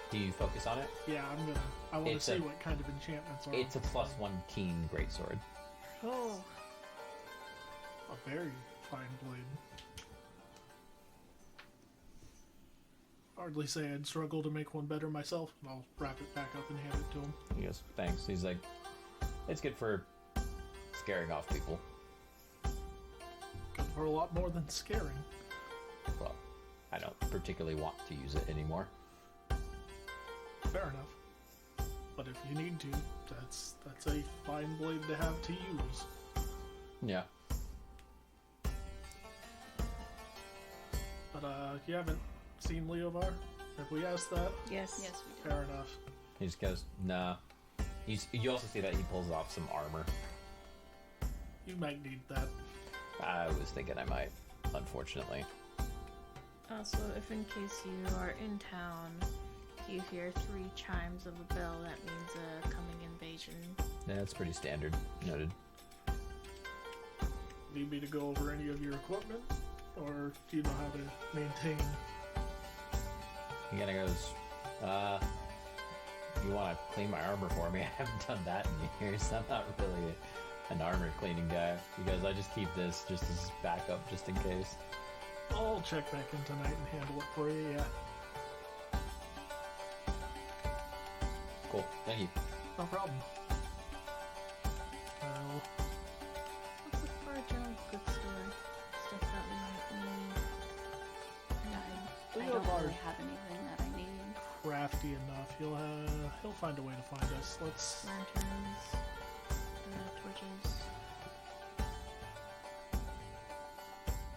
Do you focus on it? Yeah, I'm gonna I want to It's see a- what kind of enchantments are. It's a +1 keen greatsword. Oh, A very fine blade. Hardly say I'd struggle to make one better myself. I'll wrap it back up and hand it to him. He goes, thanks. He's like, it's good for scaring off people. Good for a lot more than scaring. Well, I don't particularly want to use it anymore. Fair enough. But if you need to, that's a fine blade to have to use. Yeah. But you haven't seen Leovar? Have we asked that? yes. Yes, we do. Fair enough. He just goes, nah. You also see that he pulls off some armor. You might need that. I was thinking I might, unfortunately. Also, if in case you are in town, you hear 3 chimes of a bell, that means a coming invasion. Yeah, that's pretty standard. Noted. Need me to go over any of your equipment? Or do you know how to maintain? He kind of goes, you want to clean my armor for me? I haven't done that in years. I'm not really an armor cleaning guy. He goes, I just keep this just as backup, just in case. I'll check back in tonight and handle it for you, yeah. Cool. Thank you. No problem. Well, Let's look for a general goods store. Stuff that we might need. I don't Leovar's really have anything that I need. crafty enough. He'll find a way to find us. Let's. Lanterns, torches.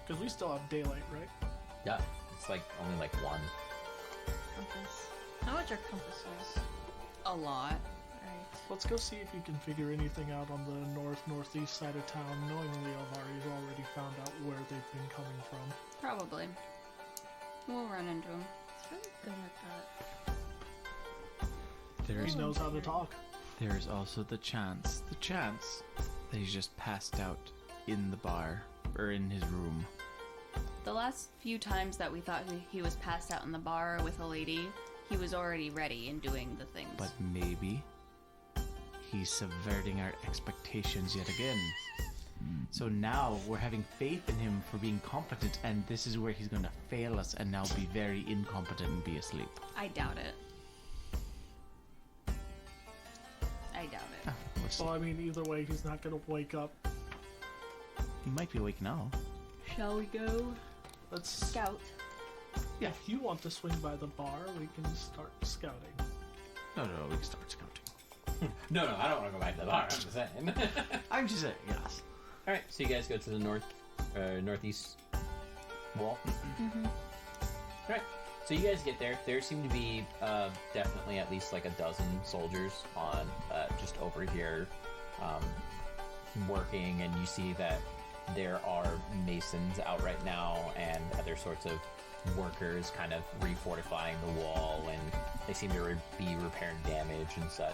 Because we still have daylight, right? Yeah. It's like only like 1. Compass. How much are compasses? A lot. Alright. Let's go see if you can figure anything out on the northeast side of town. Knowing Leovar, he's already found out where they've been coming from. Probably. We'll run into him. It's really good at that. There's He knows how to talk. there's also the chance that he's just passed out in the bar or in his room. The last few times that we thought he was passed out in the bar with a lady, he was already ready and doing the things. But maybe he's subverting our expectations yet again. So now we're having faith in him for being competent, and this is where he's going to fail us and now be very incompetent and be asleep. I doubt it. I doubt it. We'll see. Well, I mean, either way, he's not going to wake up. He might be awake now. Shall we go Let's. scout? Yeah. If you want to swing by the bar, we can start scouting. No, we can start scouting. No, I don't want to go back to the bar. I'm just saying. I'm just saying, yes. All right, so you guys go to the northeast wall. Mm-hmm. All right, so you guys get there. There seem to be definitely at least like a dozen soldiers on just over here working, and you see that there are masons out right now and other sorts of workers kind of refortifying the wall, and they seem to be repairing damage and such.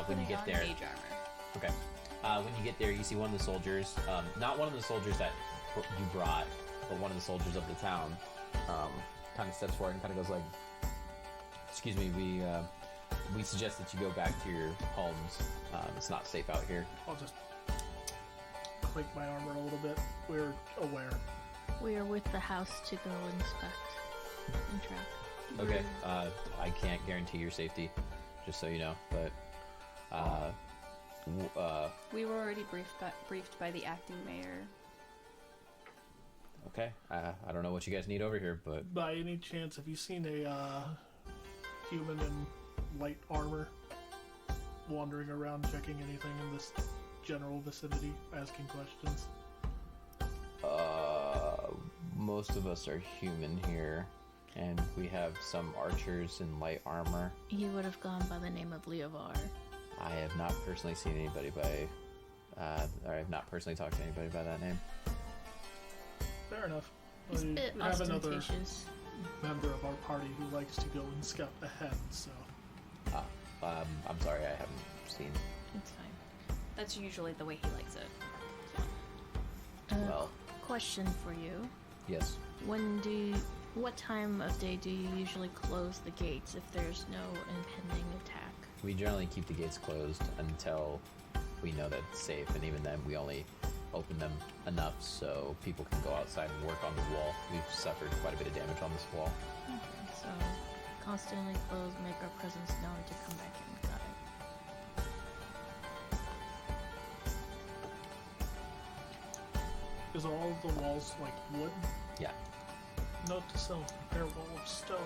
When you Putting get on there, mage armor. okay. When you get there, you see one of the soldiers, not one of the soldiers that you brought, but one of the soldiers of the town, kind of steps forward and kind of goes like, "Excuse me, we suggest that you go back to your homes. It's not safe out here." I'll just click my armor a little bit. We're aware. We are with the house to go inspect and track. Okay. I can't guarantee your safety, just so you know, but We were already briefed by the acting mayor. okay. I don't know what you guys need over here, but By any chance, have you seen a human in light armor wandering around checking anything in this general vicinity, asking questions? most of us are human here, and we have some archers in light armor. He would have gone by the name of Leovar. I have not personally seen anybody by, or I have not personally talked to anybody by that name. Fair enough. He's a We bit have another ostentatious. member of our party who likes to go and scout ahead, so I'm sorry, I haven't seen. It's fine. That's usually the way he likes it. Well, Question for you. yes. What time of day do you usually close the gates if there's no impending attack? We generally keep the gates closed until we know that it's safe, and even then we only open them enough so people can go outside and work on the wall. We've suffered quite a bit of damage on this wall. Okay, so constantly close, make our presence known to come back in. Got it. Is all of the walls like wood? Yeah. Note to self: prepare wall of stone.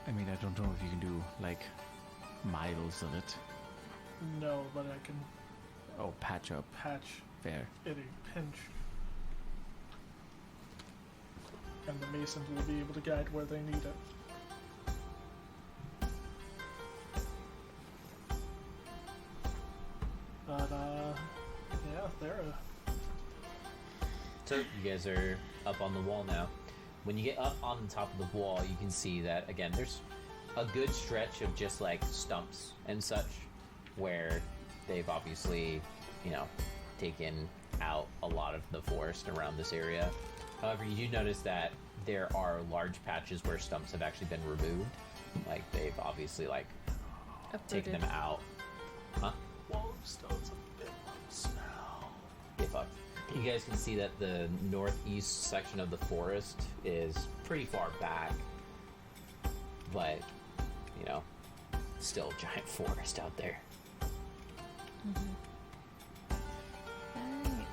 I mean, I don't know if you can do like miles of it. No, but I can Oh, patch up. patch Fair. at a pinch. And the masons will be able to guide where they need it. But, yeah, they're So you guys are up on the wall now. When you get up on the top of the wall, you can see that again. There's a good stretch of just like stumps and such, where they've obviously, taken out a lot of the forest around this area. However, you do notice that there are large patches where stumps have actually been removed. Like they've obviously taken them out. Huh? wall of stone's a bit of smell. Get fucked. You guys can see that the northeast section of the forest is pretty far back, but still a giant forest out there. Alright.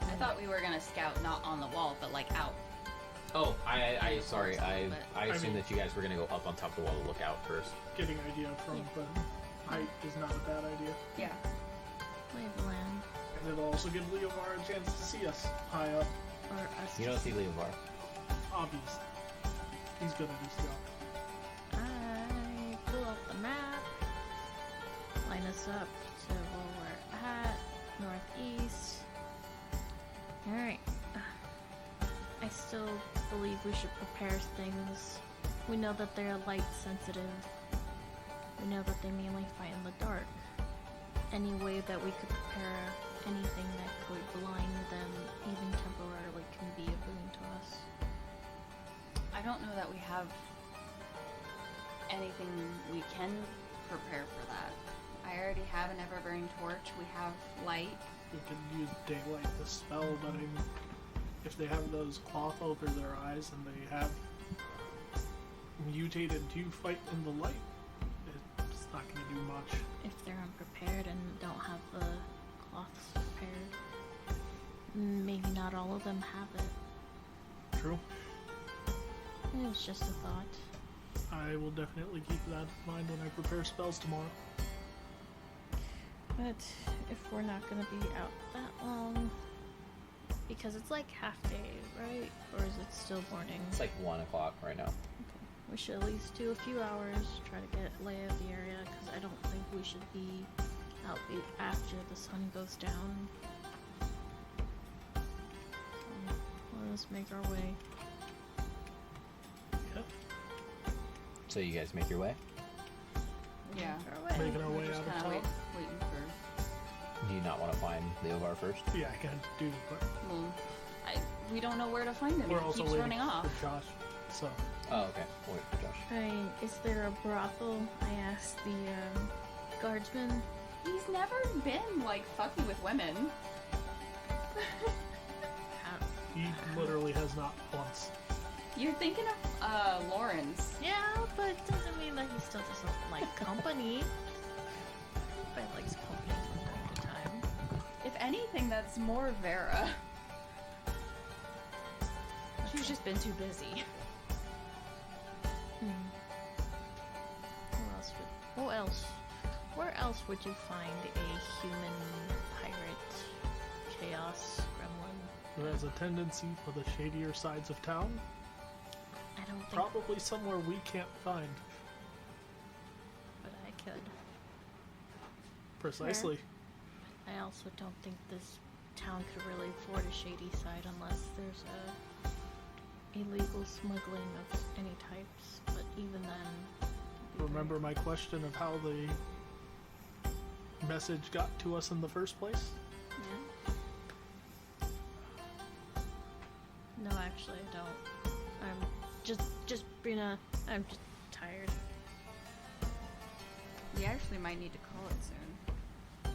I thought we were gonna scout not on the wall, but like out. Oh, I sorry, Close a little bit. I assumed mean- that you guys were gonna go up on top of the wall to look out first. Getting idea from the height is not a bad idea. Yeah. Lay of the land. And it'll also give Leomar a chance to see us high up. Or us You don't just- see Leovar. Obvious. He's good at his job. I pull out the map, line us up to where we're at, northeast. Alright. I still believe we should prepare things. We know that they're light sensitive. We know that they mainly fight in the dark. Any way that we could prepare anything that could blind them, even temporarily, can be a boon to us. I don't know that we have anything we can prepare for that. I already have an ever-burning torch. We have light. We can use daylight to spell, but if they have those cloth over their eyes and they have mutated to fight in the light, it's not going to do much. If they're unprepared and don't have the cloths prepared, maybe not all of them have it. True. It was just a thought. I will definitely keep that in mind when I prepare spells tomorrow. But if we're not gonna be out that long, because it's like half day, right? Or is it still morning? It's like 1 o'clock right now. We should at least do a few hours, try to get lay of the area, because I don't think we should be out after the sun goes down. So, let us make our way. Yep. So you guys make your way. Yeah. Make our way. Making our way Just out of kind town. of waiting for. Do you not want to find Leovar first? Yeah, I can do, but Well, we don't know where to find him. we're He also keeps waiting running off. for Josh. So, Oh, okay. We'll wait for Josh. Fine. Is there a brothel? I asked the guardsman. He's never been like fucking with women. How? he literally has not once. You're thinking of Lawrence. Yeah, but it doesn't mean that he still doesn't like company. Everybody likes company from time to time. If anything, that's more Vera. She's just been too busy. Where else would you find a human pirate chaos gremlin? Who has a tendency for the shadier sides of town? I don't think, Probably somewhere we can't find. but I could. Precisely. I also don't think this town could really afford a shady side unless there's a illegal smuggling of any types. But even then, it'd be Remember my question of how the message got to us in the first place? Yeah. No, actually, I don't. I'm just Brina. I'm just tired. We actually might need to call it soon.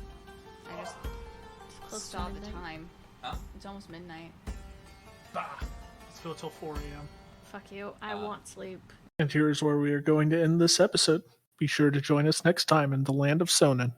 I just It's close to saw the midnight. time. Huh? It's almost midnight. Bah! Let's go till 4 a.m. Fuck you. I want sleep. And here's where we are going to end this episode. Be sure to join us next time in the land of Sonin.